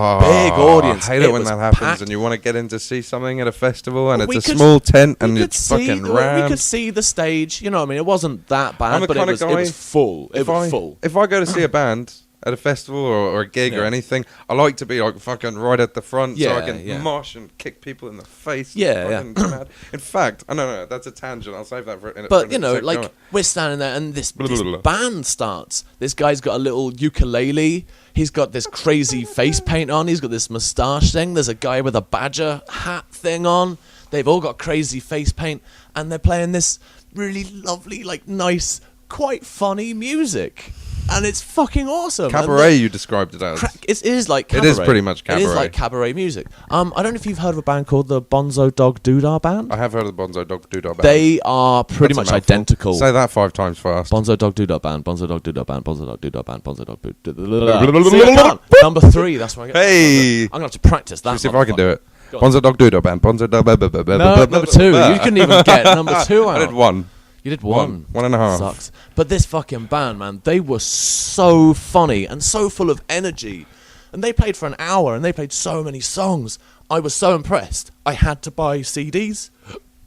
audience. I hate it when was that happens packed. and you want to get in to see something at a festival and We it's a could- small tent and We it's could fucking we rammed. could see the stage. You know what I mean? It wasn't that I'm bad, the but it kind of was guy- full. It was full. If I go to see a band at a festival or a gig or Yeah. anything, I like to be like fucking right at the front so I Yeah, can yeah. mosh and kick people in the face. Yeah, and fucking mad. In fact, no, that's a tangent. I'll save that for. But, you know, like, we're standing there and this Blah, blah, blah. band starts. This guy's got a little ukulele. He's got this crazy face paint on. He's got this moustache thing. There's a guy with a badger hat thing on. They've all got crazy face paint. And they're playing this really lovely, like, nice, quite funny music. And it's fucking awesome. Cabaret, you described it as. It is like cabaret. It is pretty much It is cabaret. like cabaret music. I don't know if you've heard of a band called the Bonzo Dog Doodah Band. I have heard of the Bonzo Dog Doodah Band. They are pretty That's a much mouthful. identical. Say that 5 times fast. Bonzo Dog Doodah Band, Bonzo Dog Doodah Band, Bonzo Dog Doodah Band, Bonzo Dog Doodah. See, I can't. Number 3, that's why I get. Hey! I'm going to have to practice that. Let's see if I can do it. Go on. Bonzo Dog Doodah Band. Bonzo Dog. No, number 2. You couldn't even get number 2 out. I did 1. You did 1. 1.5. Sucks. But this fucking band, man, they were so funny and so full of energy. And they played for an hour and they played so many songs. I was so impressed. I had to buy CDs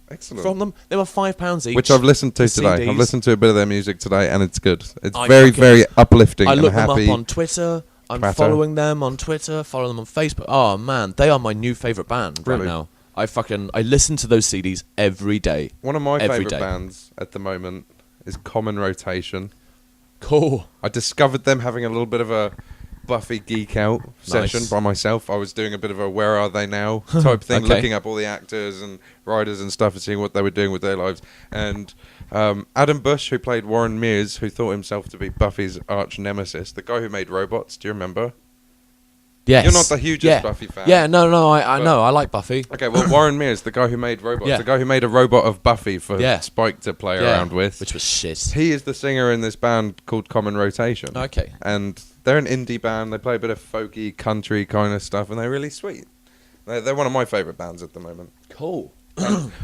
Excellent. from them. They were £5 each. Which I've listened to The today. CDs. I've listened to a bit of their music today, and it's good. It's I very, fucking- very uplifting I and look them happy. up on Twitter. I'm Twitter. following them on Twitter, follow them on Facebook. Oh man, they are my new favourite band Really? right now. I listen to those CDs every day. One of my every favourite day. bands at the moment is Common Rotation. Cool. I discovered them having a little bit of a Buffy geek out session Nice. by myself. I was doing a bit of a where are they now type thing, Okay. looking up all the actors and writers and stuff and seeing what they were doing with their lives. And Adam Bush, who played Warren Mears, who thought himself to be Buffy's arch nemesis, the guy who made Robots, do you remember? Yes. You're not the hugest Buffy fan. Yeah, no, I know. I like Buffy. Okay, well, Warren Mears, the guy who made Robots, Yeah. the guy who made a robot of Buffy for Yeah. Spike to play Yeah, around with. which was shit. He is the singer in this band called Common Rotation. Okay. And they're an indie band. They play a bit of folky, country kind of stuff, and they're really sweet. They're one of my favourite bands at the moment. Cool.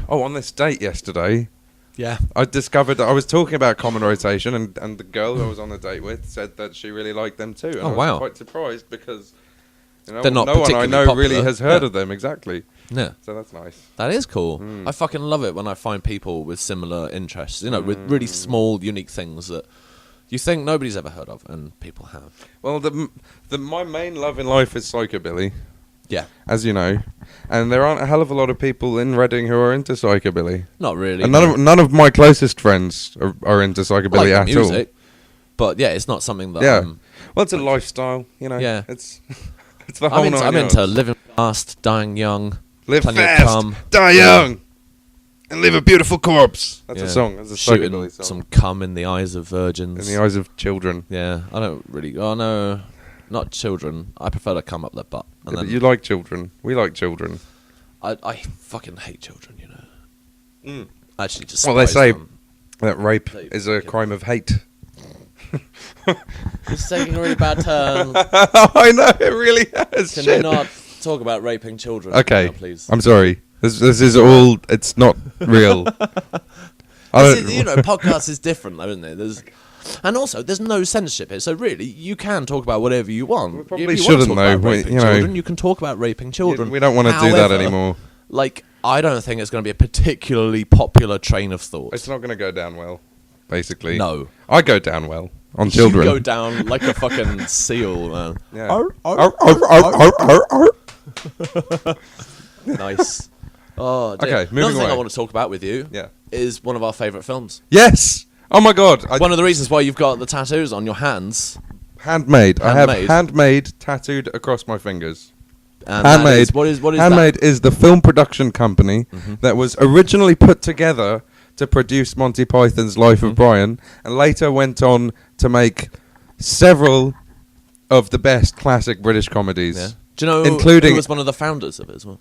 On this date yesterday, Yeah. I discovered that I was talking about Common Rotation, and the girl who I was on the date with said that she really liked them too. And Oh, I was wow. quite surprised because They're not no one I particularly know popular. really has heard of them, exactly. Yeah. So that's nice. That is cool. I fucking love it when I find people with similar interests, with really small, unique things that you think nobody's ever heard of, and people have. Well, my main love in life is psychobilly. Yeah. As you know. And there aren't a hell of a lot of people in Reading who are into psychobilly. Not really. And none of my closest friends are into psychobilly like at music, all. But yeah, it's not something that well, it's a lifestyle, Yeah. It's the whole nine I'm yards. into living fast, dying young, Live plenty of fast, cum, die young, and live a beautiful corpse. That's a song. That's a shooting psychobilly song. some cum in the eyes of virgins. In the eyes of children. Yeah, I don't really. Oh no, not children. I prefer to come up their butt. And But you like children. We like children. I fucking hate children. I actually just. Well, they say them. that rape is a crime of hate. It's taking a really bad turn. I know, it really has. Can we not talk about raping children? Okay, now, please. I'm sorry. This is all. It's not real. Podcast is different, though, isn't it? And also, there's no censorship here, so really, you can talk about whatever you want. We probably If you shouldn't, want to talk about though. raping children, you can talk about raping children. We don't want to do that anymore. Like, I don't think it's going to be a particularly popular train of thought. It's not going to go down well. Basically, no. I go down well on children. You go down like a fucking seal, man. Yeah. Nice. Oh, dear. Okay, moving Another thing away. I want to talk about with you is one of our favourite films. Yes. Oh my God. One of the reasons why you've got the tattoos on your hands. Handmade. I have Handmade tattooed across my fingers. And Handmade. What is Handmade is the film production company that was originally put together to produce Monty Python's Life of Brian, and later went on to make several of the best classic British comedies. Yeah. Do you know including who was one of the founders of it as well?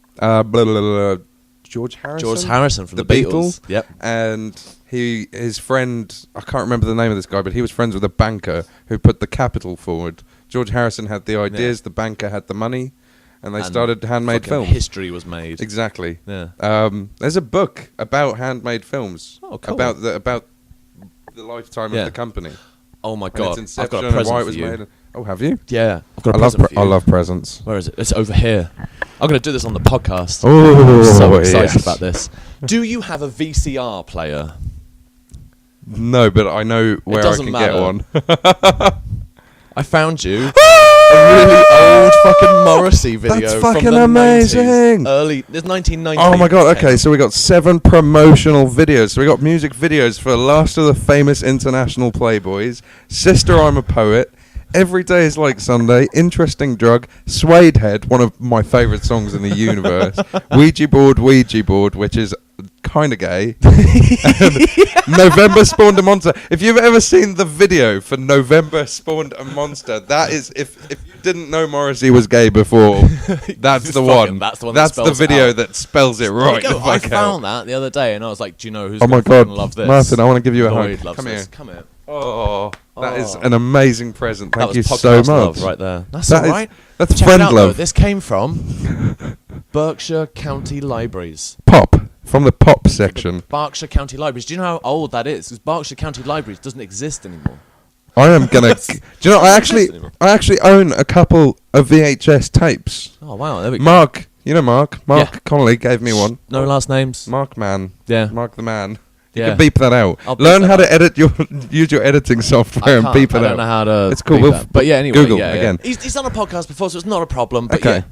George Harrison. George Harrison from the Beatles. Yep. And his friend, I can't remember the name of this guy, but he was friends with a banker who put the capital forward. George Harrison had the ideas, the banker had the money, and they started Handmade Films. History was made. Exactly. Yeah. There's a book about Handmade Films. Oh, cool. About the lifetime of the company. Oh my And God! its I've got inception a and present why it for was you. made. Oh, have you? Yeah, I've got a present for you. I love presents. Where is it? It's over here. I'm going to do this on the podcast. Oh, I'm so excited yes. about this. Do you have a VCR player? No, but I know where I can get one. I found you a really old fucking Morrissey video. That's from fucking the amazing. 90s. There's 1990. Oh my God, okay, so we got 7 promotional videos. So we got music videos for Last of the Famous International Playboys, Sister I'm a Poet, Every Day is Like Sunday, Interesting Drug, Biscuithead, one of my favourite songs in the universe, Ouija Board, which is kind of gay. November Spawned a Monster. If you've ever seen the video for November Spawned a Monster, that is, if you didn't know Morrissey was gay before, that's the one. That's the one. That's that the spells video out. that spells it right. There you The go. I fuck found out. that the other day, and I was like, "Do you know who's Oh my gonna God, love this?" Martin, I want to give you a Lloyd hug. loves Come this. here. Come here. Oh, that is an amazing present. Thank That you was so podcast much. love right there. That's That all is- right. That's Check friend it out, love. though. This came from Berkshire County Libraries. Pop from the pop section. Berkshire County Libraries. Do you know how old that is? Because Berkshire County Libraries doesn't exist anymore. I am gonna. Do you know? I actually own a couple of VHS tapes. Oh wow, there we go. Mark, you know Mark. Mark Connolly gave me one. No last names. Mark Man. Yeah. Mark the Man. You Yeah. can beep that out. I'll beep Learn that how out. to edit use your editing software and beep it out. I don't know how to. It's cool. beep We'll that. But yeah, anyway, Google yeah, again. Yeah. He's done a podcast before, so it's not a problem. But Okay. yeah.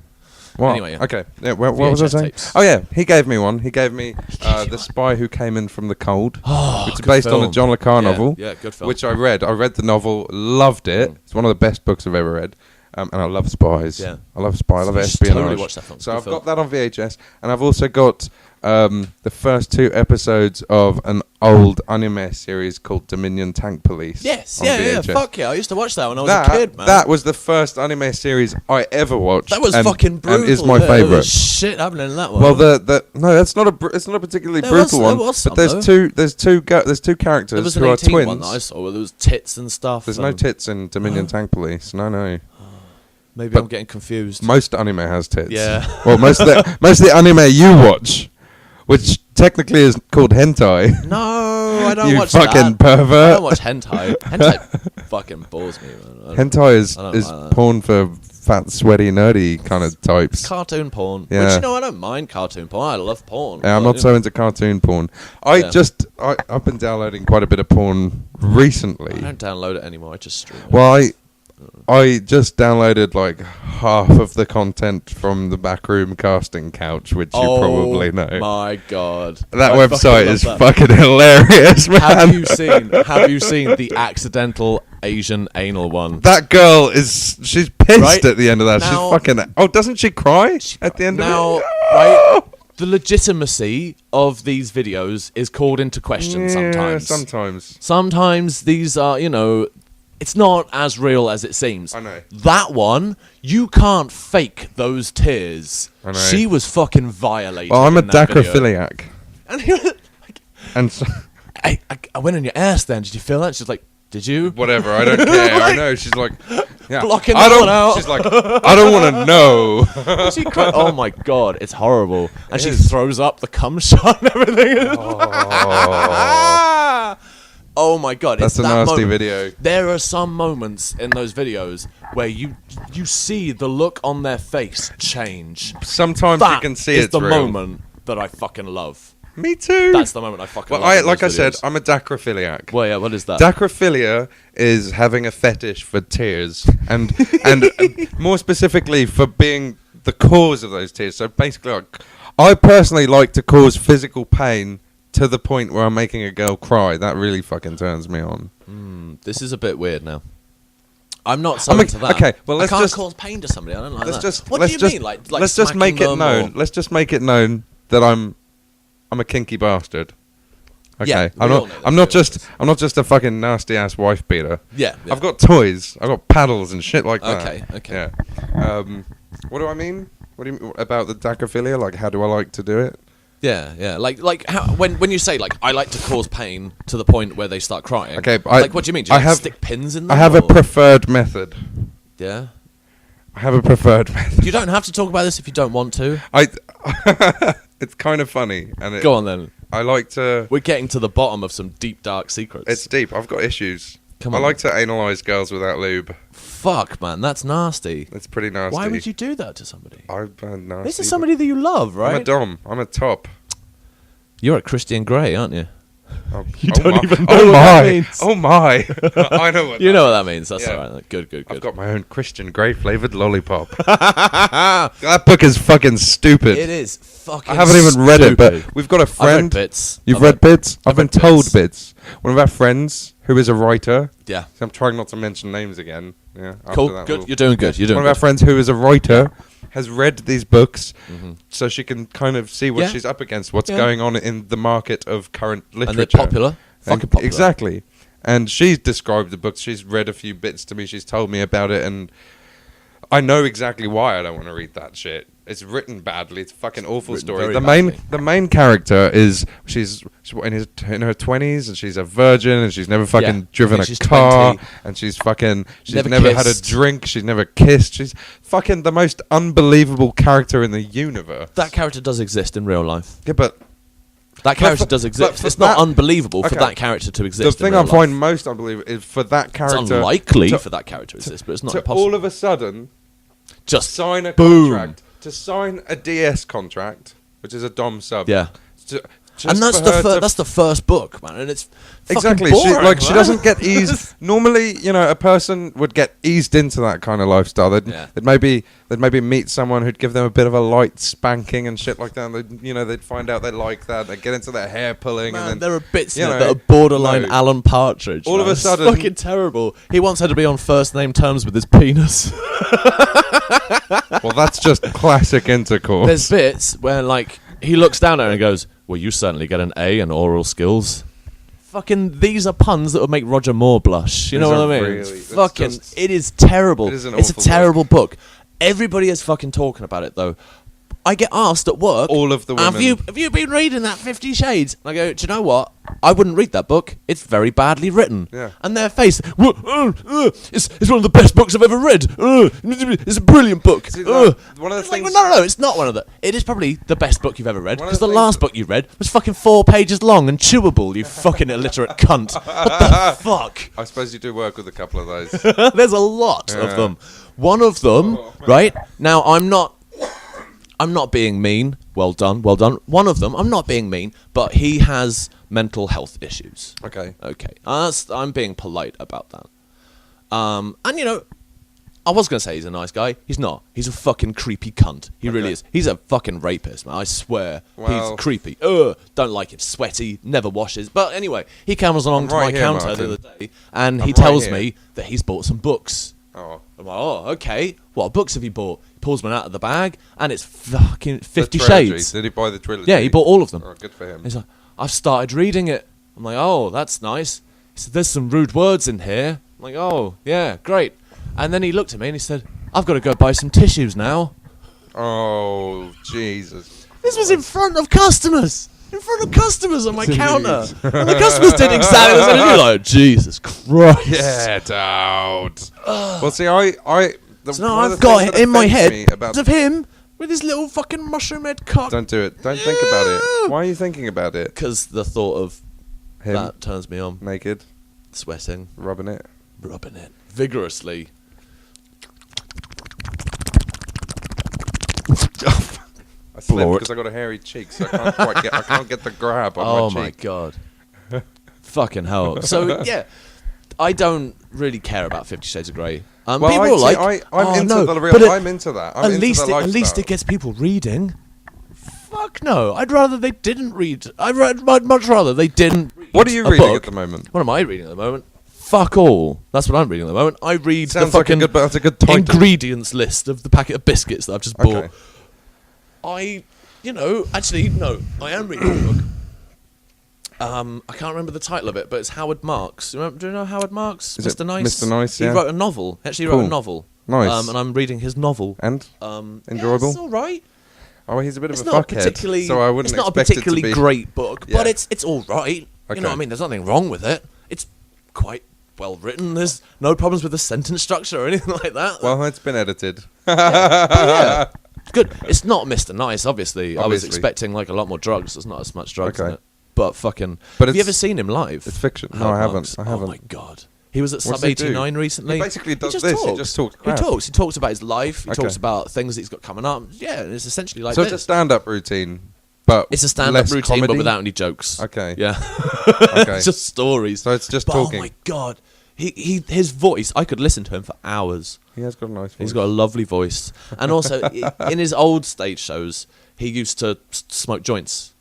What? Anyway, yeah. Okay. Yeah, what was I VHS saying? tapes. Oh yeah, he gave me one. He gave me The Spy Who Came In From the Cold, which is good based on a film. John le Carre novel. Yeah, good film. Which I read. I read the novel, loved it. It's one of the best books I've ever read. And I love spies. Yeah. I love spy. I love You should espionage. totally watch that film. So Good I've film. got that on VHS, and I've also got the first 2 episodes of an old anime series called Dominion Tank Police. Yes, on yeah. VHS. Fuck yeah, I used to watch that when I was a kid, man. That was the first anime series I ever watched. That was and, fucking brutal. And is my There was favourite. shit happening in that one. Well, no, that's not it's not a particularly There brutal was- one. there was some, but there's two characters there was an who are 18 twins. one that I saw where there was tits and stuff. There's no tits in Dominion Tank Police. No. Maybe but I'm getting confused. Most anime has tits. Yeah. Well, most of the anime you watch, which technically is called hentai. No, I don't You watch fucking that. pervert. I don't watch hentai. Hentai fucking bores me, man. Hentai is I don't like that. porn for fat, sweaty, nerdy kind of types. Cartoon porn. Yeah. Which, you know, I don't mind cartoon porn. I love porn. Yeah, I'm not so into cartoon porn. I've been downloading quite a bit of porn recently. I don't download it anymore. I just stream it. Well, I just downloaded like half of the content from the Backroom Casting Couch, which you probably know. Oh my god, that website is fucking hilarious, man. Have you seen the accidental Asian anal one? That girl she's pissed at the end of that. Now, she's fucking. Oh, doesn't she cry at the end of it? Right. The legitimacy of these videos is called into question sometimes. Sometimes these are, you know, it's not as real as it seems. I know. That one, you can't fake those tears. I know. She was fucking violated. Well, I'm a Dacraphiliac. And so I went in your ass then. Did you feel that? She's like, did you? Whatever, I don't care. I know. She's like, yeah. Blocking that one out. She's like, I don't want to know. She oh my god, it's horrible. And she throws up the cum shot and everything. Oh my god, that's a nasty video. There are some moments in those videos where you see the look on their face change. Sometimes you can see it's the real. moment that I fucking love. Me too. That's the moment I fucking love. Well, like I said, I'm a Dacraphiliac. Well, yeah, what is that? Dacraphilia is having a fetish for tears, and more specifically for being the cause of those tears. So basically, like, I personally like to cause physical pain to the point where I'm making a girl cry. That really fucking turns me on. This is a bit weird now. I'm not so into that. Okay, well, let's I can't just cause pain to somebody. I don't like that. What do you mean? Like let's just make it known. Let's just make it known that I'm a kinky bastard. Okay, Yeah, I'm not just a fucking nasty ass wife beater. Yeah. I've got toys. I've got paddles and shit like that. Okay. Yeah. What do I mean? What do you mean about the Dacraphilia? Like, how do I like to do it? Yeah. Like how, when you say like I like to cause pain to the point where they start crying. Okay, like what do you mean? Do you stick pins in them? I have a preferred method. Yeah. I have a preferred method. You don't have to talk about this if you don't want to. It's kind of funny, and go on then. I like to. We're getting to the bottom of some deep, dark secrets. It's deep. I've got issues. Come on. I like to analyze girls without lube. Fuck, man, that's nasty. It's pretty nasty. Why would you do that to somebody? Nasty. This is somebody that you love, right? I'm a dom. I'm a top. You're a Christian Grey, aren't you? You don't even know what that means. Oh my! I know what. You know what that means. That's all right. Good. I've got my own Christian Grey flavored lollipop. That book is fucking stupid. It is fucking. I haven't even read it, but we've got a friend. I've read bits. You've read bits. I've been told bits. One of our friends who is a writer. Yeah. So I'm trying not to mention names again. Yeah. Cool. Good. You're doing good. One of our friends who is a writer has read these books, so she can kind of see what she's up against, what's going on in the market of current literature. And they're popular. Fucking popular. Exactly. And she's described the books. She's read a few bits to me. She's told me about it, and I know exactly why I don't want to read that shit. It's written badly. It's a fucking awful story. The main character is she's in her 20s, and she's a virgin, and she's never fucking driven a car, 20. And she's never had a drink. She's never kissed. She's fucking the most unbelievable character in the universe. That character does exist in real life. Yeah, but that character does exist. It's not unbelievable for that character to exist. The thing I find most unbelievable is for that character. It's unlikely for that character to exist, but it's not impossible. All of a sudden, just sign a contract. To sign a DS contract, which is a dom sub. Yeah. And that's the first book, man, and it's exactly boring, she doesn't get eased. Normally, a person would get eased into that kind of lifestyle. They'd maybe meet someone who'd give them a bit of a light spanking and shit like that. And they'd find out they like that. They'd get into their hair pulling, and then there are bits in it that are borderline Alan Partridge. All of a sudden, it's fucking terrible. He wants her to be on first name terms with his penis. Well, that's just classic intercourse. There's bits where he looks down at her and goes, well, you certainly get an A in oral skills. Fucking, these are puns that would make Roger Moore blush. You know what I mean? Really, it is terrible. It's a terrible book. Everybody is fucking talking about it, though. I get asked at work, all of the women. Have you been reading that 50 Shades? And I go, do you know what? I wouldn't read that book. It's very badly written. Yeah. And their face, it's one of the best books I've ever read. It's a brilliant book. See, one of the things. No, it's not one of the. It is probably the best book you've ever read, because the last book you read was fucking 4 pages long and chewable, you fucking illiterate cunt. What the fuck? I suppose you do work with a couple of those. There's a lot of them. One of them, right? Now, I'm not being mean. Well done. One of them, I'm not being mean, but he has mental health issues. Okay. I'm being polite about that. And you know, I was going to say he's a nice guy. He's not. He's a fucking creepy cunt. He really is. He's a fucking rapist, man. I swear. Well, he's creepy. Don't like him. Sweaty. Never washes. But anyway, he comes along to my counter the other day, and he tells me that he's bought some books. Oh. I'm like, oh, okay. What books have you bought? He pulls one out of the bag, and it's fucking 50 Shades. Did he buy the trilogy? Yeah, he bought all of them. Oh, good for him. He's like, I've started reading it. I'm like, oh, that's nice. He said, there's some rude words in here. I'm like, oh, yeah, great. And then he looked at me and he said, I've got to go buy some tissues now. Oh, Jesus. This was in front of customers. In front of customers on my counter. And the customers did exactly the same. And you're like, Jesus Christ. Get out. Well, see, So now I've got it in my head of him with his little fucking mushroom head cock. Don't do it. Don't think about it. Why are you thinking about it? Because the thought of him that turns me on. Naked. Sweating. Rubbing it. Vigorously. I slipped because I got a hairy cheek, so I can't get the grab on my cheek. Oh my god. Fucking hell. So yeah, I don't really care about 50 Shades of Grey. Well, people are like, I'm into the real. but I'm into that. At least it gets people reading. Fuck no. I'd rather they didn't read. I'd much rather they didn't read. What are you reading at the moment? What am I reading at the moment? Fuck all. That's what I'm reading at the moment. I read Sounds the fucking that's a good title. ingredients list of the packet of biscuits that I've just bought. Okay. I am reading a book. I can't remember the title of it, but it's Howard Marks. Do you know Howard Marks? Is Mr. it Nice? Mr. Nice, yeah. He wrote a novel. Actually, he wrote a novel. Nice. And I'm reading his novel. And? Enjoyable? Yeah, it's all right. Oh, he's a bit of a not fuckhead, so I wouldn't It's not a expect it to particularly be... great book, but Yeah. it's all right. Okay. You know what I mean? There's nothing wrong with it. It's quite well written. There's no problems with the sentence structure or anything like that. Well, it's been edited. Yeah. It's good. It's not Mr. Nice, obviously. I was expecting like a lot more drugs. There's not as much drugs in it. But fucking... have you ever seen him live? It's fiction. No, Howard I haven't. Marks? I haven't. Oh my god. He was at What's Sub he 89 do? recently. He basically does just this. Talks. He just talks crap. He talks about his life. He Okay. talks about things that he's got coming up. Yeah, and it's essentially like So this. it's a stand-up routine, but It's a stand-up less routine, but comedy? without any jokes. Okay. Yeah. Okay. It's just stories. So it's just But talking. oh my god. His voice, I could listen to him for hours. He has got a nice voice. He's got a lovely voice. And also, in his old stage shows, he used to smoke joints.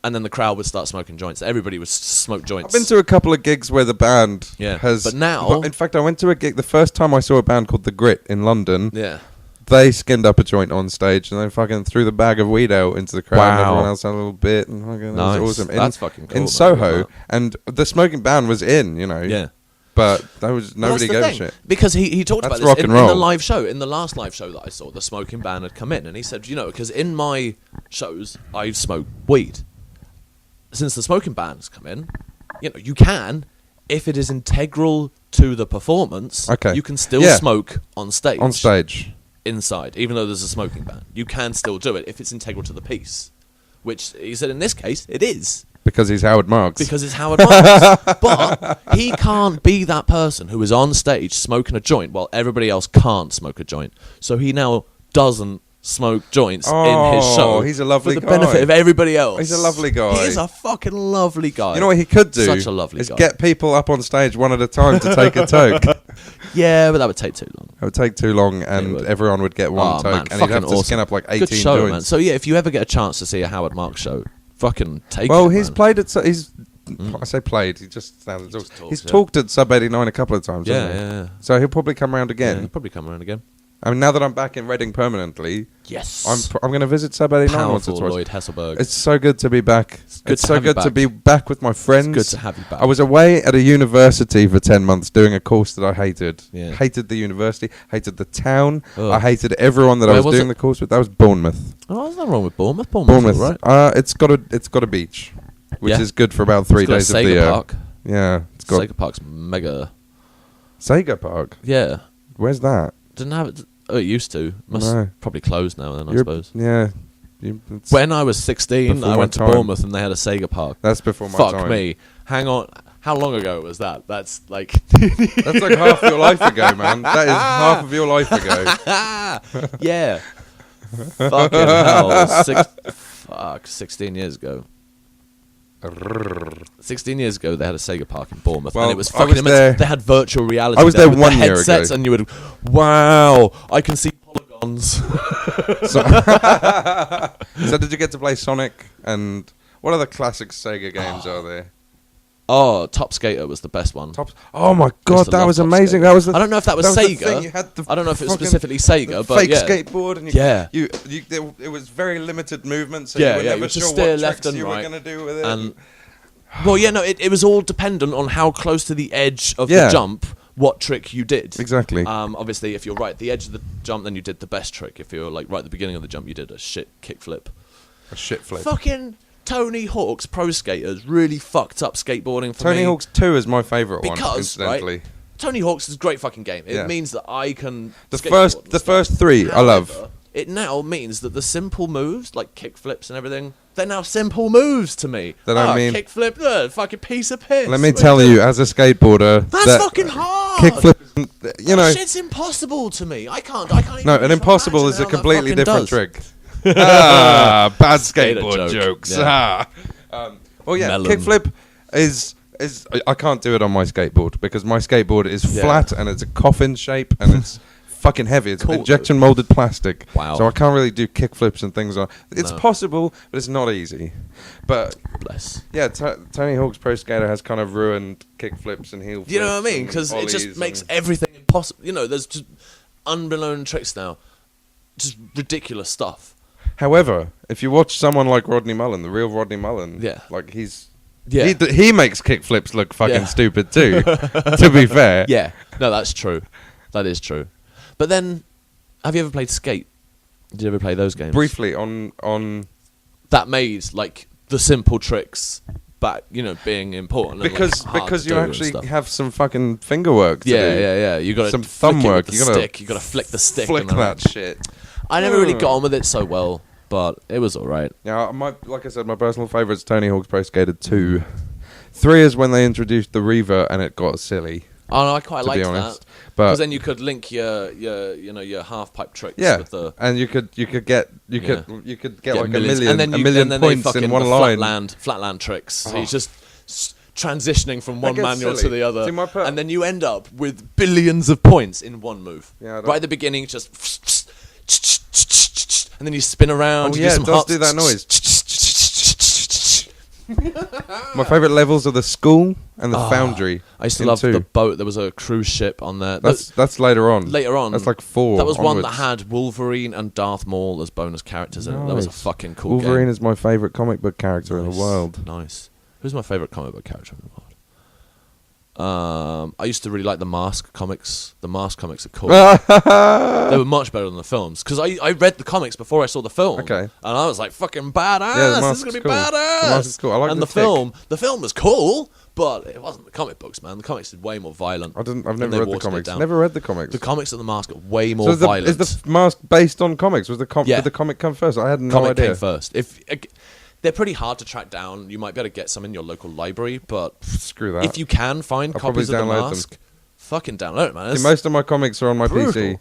And then the crowd would start smoking joints. Everybody would smoke joints. I've been to a couple of gigs where the band has... But now... In fact, I went to a gig... The first time I saw a band called The Grit in London, Yeah. they skinned up a joint on stage and they fucking threw the bag of weed out into the crowd and Wow. everyone else had a little bit. And fucking, Nice. It was awesome. That's fucking cool. In man. Soho. And the smoking ban was in, you know. Yeah. But that was nobody Well, that's gave the a thing, shit. because he talked That's about this rock in and the roll. live show. In the last live show that I saw, the smoking ban had come in, and he said, you know, because in my shows I smoke weed. Since the smoking ban has come in, you know, you can, if it is integral to the performance, Okay. you can still Yeah. smoke on stage. On stage. Inside, even though there's a smoking ban, you can still do it if it's integral to the piece. Which he said in this case it is. Because he's Howard Marks. Because it's Howard Marks. But he can't be that person who is on stage smoking a joint while everybody else can't smoke a joint. So he now doesn't smoke joints in his show. He's a lovely for the guy. benefit of everybody else. He's a lovely guy. He is a fucking lovely guy. You know what he could do? Such a lovely is guy. get people up on stage one at a time to take a toke. Yeah, but that would take too long. It would take too long and would. everyone would get one Oh, toke man, and he'd fucking have to awesome. skin up like 18 Good show, joints. man. So yeah, if you ever get a chance to see a Howard Marks show, fucking take it. Well, he's man. played at... I say played, he just sounds... He just talks, He's yeah. talked at Sub 89 a couple of times, hasn't he? Yeah. So he'll probably come around Yeah, again. he'll probably come around again. I mean, now that I'm back in Reading permanently, yes, I'm going to visit Sub 89 once or twice. Lloyd Hasselberg. It's so good to be back. It's so good to be back. back with my friends. It's good to have you back. I was away at a university for 10 months doing a course that I hated. Yeah. Hated the university, hated the town. Ugh. I hated everyone that I was doing the course with. That was Bournemouth. Oh, there's nothing wrong with Bournemouth. Bournemouth, right? It's got a beach, which is good for about 3 days of the year. Park. Yeah, it's got Sega Park's mega. Sega Park. Yeah. Where's that? Didn't have it. Oh, it used to. Probably closed now. Then I suppose. Yeah. When I was 16, I went to Bournemouth and they had a Sega Park. That's before my time. Fuck me. Hang on. How long ago was that? That's like... That's like half your life ago, man. That is half of your life ago. Yeah. Fucking hell. 16 years ago. 16 years ago, they had a Sega Park in Bournemouth, and it was fucking immense. They had virtual reality. I was there with 1 year headsets, ago, and you would, wow, I can see polygons. So did you get to play Sonic? And what other classic Sega games are there? Oh, Top Skater was the best one. Oh my god, that was amazing. That was. I don't know if that was Sega. I don't know if it was specifically Sega, but fake skateboard, and it was very limited movement, so you were never sure what tricks you were going to do with it. And well, yeah, no, it was all dependent on how close to the edge of the jump, what trick you did. Exactly. Obviously, if you're right at the edge of the jump, then you did the best trick. If you're like right at the beginning of the jump, you did a shit kickflip. A shit flip. Fucking Tony Hawk's Pro Skaters really fucked up skateboarding for me. Tony Hawk's 2 is my favourite one, incidentally. Right, Tony Hawk's is a great fucking game. It means that I can the first 3 However, I love. It now means that the simple moves, like kickflips and everything, they're now simple moves to me. Kickflip, fucking piece of piss. Let me tell you, as a skateboarder, that's fucking hard. Kickflip, that shit's impossible to me. I can't even. No, an impossible is a completely different trick. Bad skateboard jokes. Yeah. Well, yeah, kickflip is I can't do it on my skateboard because my skateboard is flat and it's a coffin shape and it's fucking heavy. It's injection molded plastic. Wow. So I can't really do kickflips and things like that. It's possible, but it's not easy. But yeah, Tony Hawk's Pro Skater has kind of ruined kickflips and heel flips. You know what I mean? Because it just makes everything impossible. You know, there's just unbeknown tricks now. Just ridiculous stuff. However, if you watch someone like Rodney Mullen, the real Rodney Mullen, like he makes kickflips look fucking stupid too. To be fair, no, that's true. That is true. But then, have you ever played Skate? Did you ever play those games? Briefly on that made like the simple tricks, but being important because you actually have some fucking finger work. To do. Yeah. You got some thumb work. You got to flick the stick. Flick that shit. I never really got on with it so well, but it was alright. Yeah, like I said, my personal favourite is Tony Hawk's Pro Skater 2. 3 is when they introduced the Reaver and it got silly. Oh, no, I quite liked that. Because then you could link your half pipe tricks with the and you could get like millions. a million points in one line. Flatland tricks. So you're just transitioning from one manual to the other, and then you end up with billions of points in one move. Yeah, right at the beginning, just and then you spin around. Oh yeah, it does do that noise. My favourite levels are the school and the foundry. I used to love the boat. There was a cruise ship on there. That's later on. Later on. That's like 4 That was onwards. one that had Wolverine and Darth Maul as bonus characters in it. That was a fucking cool game. Wolverine is my favourite comic book character in the world. Nice. Who's my favourite comic book character in the world? I used to really like the Mask comics. The Mask comics are cool. They were much better than the films because I read the comics before I saw the film. Okay. And I was like, fucking badass. Yeah, this is gonna be cool. badass. The Mask is cool. I like and the film was cool, but it wasn't the comic books, man. The comics are way more violent. I've never read the comics. Never read the comics. The comics of the Mask are way more violent. Is the Mask based on comics? Did the comic come first? I had no idea. Comic came first. They're pretty hard to track down. You might be able to get some in your local library, but screw that. If you can find copies of the Mask, fucking download it, man. See, most of my comics are on my PC.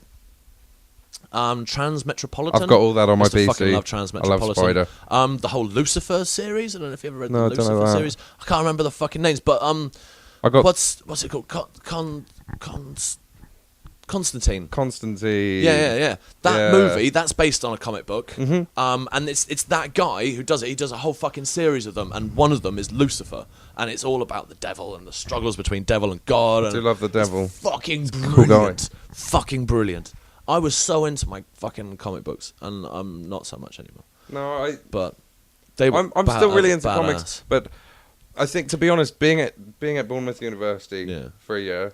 Transmetropolitan. I've got all that on my PC. I fucking love Transmetropolitan. I love Spider. The whole Lucifer series. I don't know if you ever read the I don't know Lucifer that. series. I can't remember the fucking names, but I got what's it called? Constantine. Yeah. That movie, that's based on a comic book. Mm-hmm. And it's that guy who does it. He does a whole fucking series of them, and one of them is Lucifer, and it's all about the devil and the struggles between devil and God. I do love the devil. Fucking brilliant. Cool guy. Fucking brilliant. I was so into my fucking comic books, and I'm not so much anymore. No, but they were I'm still really into badass. comics, but I think, to be honest, being at Bournemouth University for a year,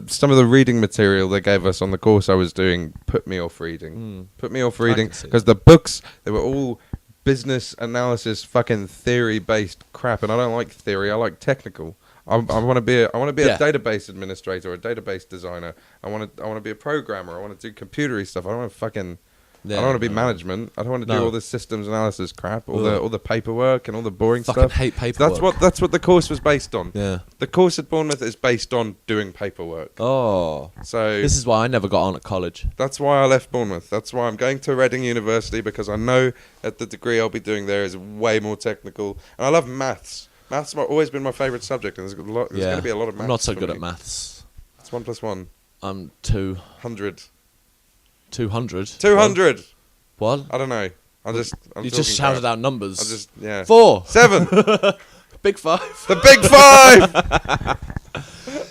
some of the reading material they gave us on the course I was doing put me off reading. Put me off reading because the books, they were all business analysis, fucking theory based crap, and I don't like theory. I like technical. I want to be a database administrator or a database designer. I want to be a programmer. I want to do computery stuff. I don't want to fucking. I don't want to be management. I don't want to do all this systems analysis crap, all the paperwork and all the boring fucking stuff. Hate paperwork. That's what the course was based on. Yeah. The course at Bournemouth is based on doing paperwork. Oh. So this is why I never got on at college. That's why I left Bournemouth. That's why I'm going to Reading University, because I know that the degree I'll be doing there is way more technical. And I love maths. Maths has always been my favourite subject, and there's going to be a lot of maths. I'm not so good at maths. It's 1 + 1. I'm 200. 200. 200. What? I don't know. You just shouted out numbers. 4. 7. Big 5. The big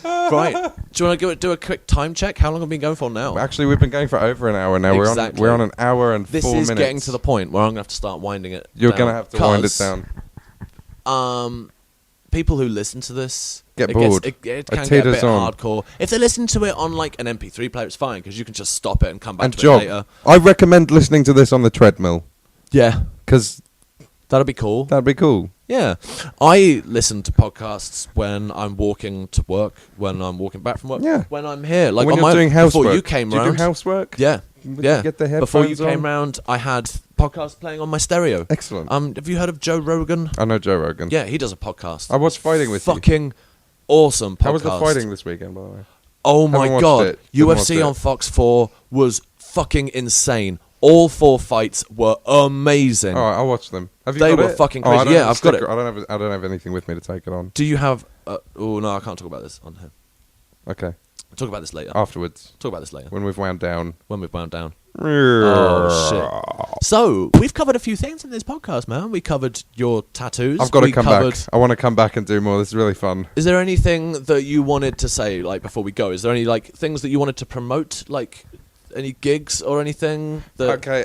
5. Right. Do you want to do a quick time check? How long have we been going for now? Actually, we've been going for over an hour now. Exactly. We're on an hour and 4 minutes. This is getting to the point where I'm going to have to start winding it You're down. going to have to wind it down. People who listen to this get bored. It can get a bit hardcore. If they listen to it on like an MP3 player, it's fine, because you can just stop it and come back to it later. I recommend listening to this on the treadmill. Yeah, because that'd be cool. Yeah, I listen to podcasts when I'm walking to work, when I'm walking back from work, when I'm here. Like when you're doing housework. Before you came round. Do you do housework? Yeah. You get the headphones before you came round, I had podcasts playing on my stereo. Excellent. Have you heard of Joe Rogan? I know Joe Rogan. Yeah, he does a podcast. I was fighting with you. Fucking awesome podcast. How was the fighting this weekend, by the way? Oh my god. UFC on Fox 4 was fucking insane. All 4 fights were amazing. All right, I'll watch them. Have you they got were it? fucking crazy. I've got it. I don't have anything with me to take it on. Do you have... oh, no, I can't talk about this on here. Okay. I'll talk about this later. Afterwards. Talk about this later. When we've wound down. Oh, shit. So, we've covered a few things in this podcast, man. We covered your tattoos. I've got to come back. I want to come back and do more. This is really fun. Is there anything that you wanted to say, like, before we go? Is there any, like, things that you wanted to promote, like... Any gigs or anything? Okay,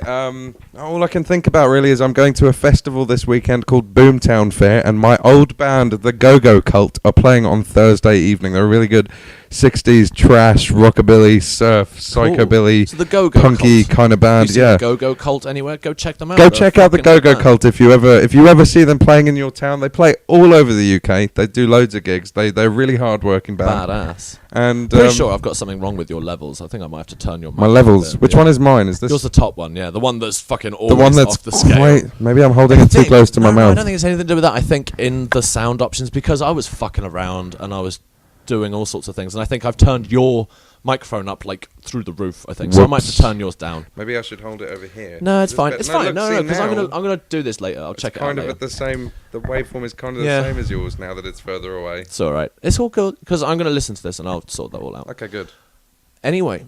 all I can think about really is I'm going to a festival this weekend called Boomtown Fair, and my old band, the Go-Go Cult, are playing on Thursday evening. They're a really good 60s trash, rockabilly, surf, psychobilly, so the Go-Go punky Cult. kind of band. Yeah. The Go-Go Cult anywhere? Go check them out. Go check out the Go-Go Cult if you ever see them playing in your town. They play all over the UK. They do loads of gigs. They're really hard-working band. Badass. And pretty sure I've got something wrong with your levels. I think I might have to turn your mic. My levels. Which one is mine? Is this yours? The top one, yeah, the one that's fucking always the one that's off the scale. Wait, maybe I'm holding it too close to my mouth. I don't think it's anything to do with that. I think in the sound options, because I was fucking around and I was doing all sorts of things, and I think I've turned your microphone up like through the roof. I think so. I might have to turn yours down. Maybe I should hold it over here. No, it's fine. It's fine. No, because I'm gonna do this later. I'll check it out. Kind of at the same. The waveform is kind of the same as yours now that it's further away. It's all right. It's all good because I'm gonna listen to this and I'll sort that all out. Okay, good. Anyway.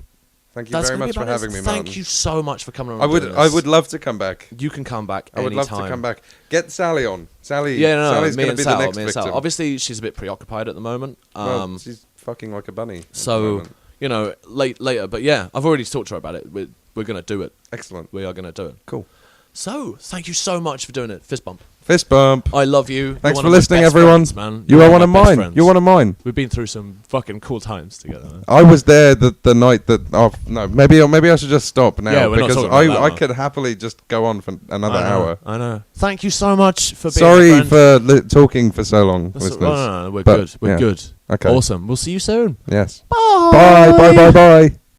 Thank you very much for having me, man. Thank you so much for coming on. I would love to come back. You can come back. I would love to come back. Get Sally on. Sally. Yeah, no, Sally's going to be the next victim. Obviously, she's a bit preoccupied at the moment. Well, she's fucking like a bunny. So later. But yeah, I've already talked to her about it. We're going to do it. Excellent. We are going to do it. Cool. So thank you so much for doing it. Fist bump. Fist bump. I love you. Thanks for listening, everyone. Friends, man. You are one of mine. You're one of mine. We've been through some fucking cool times together. Man. I was there the night that. Oh no, maybe I should just stop now because I could happily just go on for another hour. I know. Thank you so much for being. Sorry for talking for so long, listeners. No, we're good. We're good. Okay. Awesome. We'll see you soon. Yes. Bye. Bye. Bye. Bye. Bye.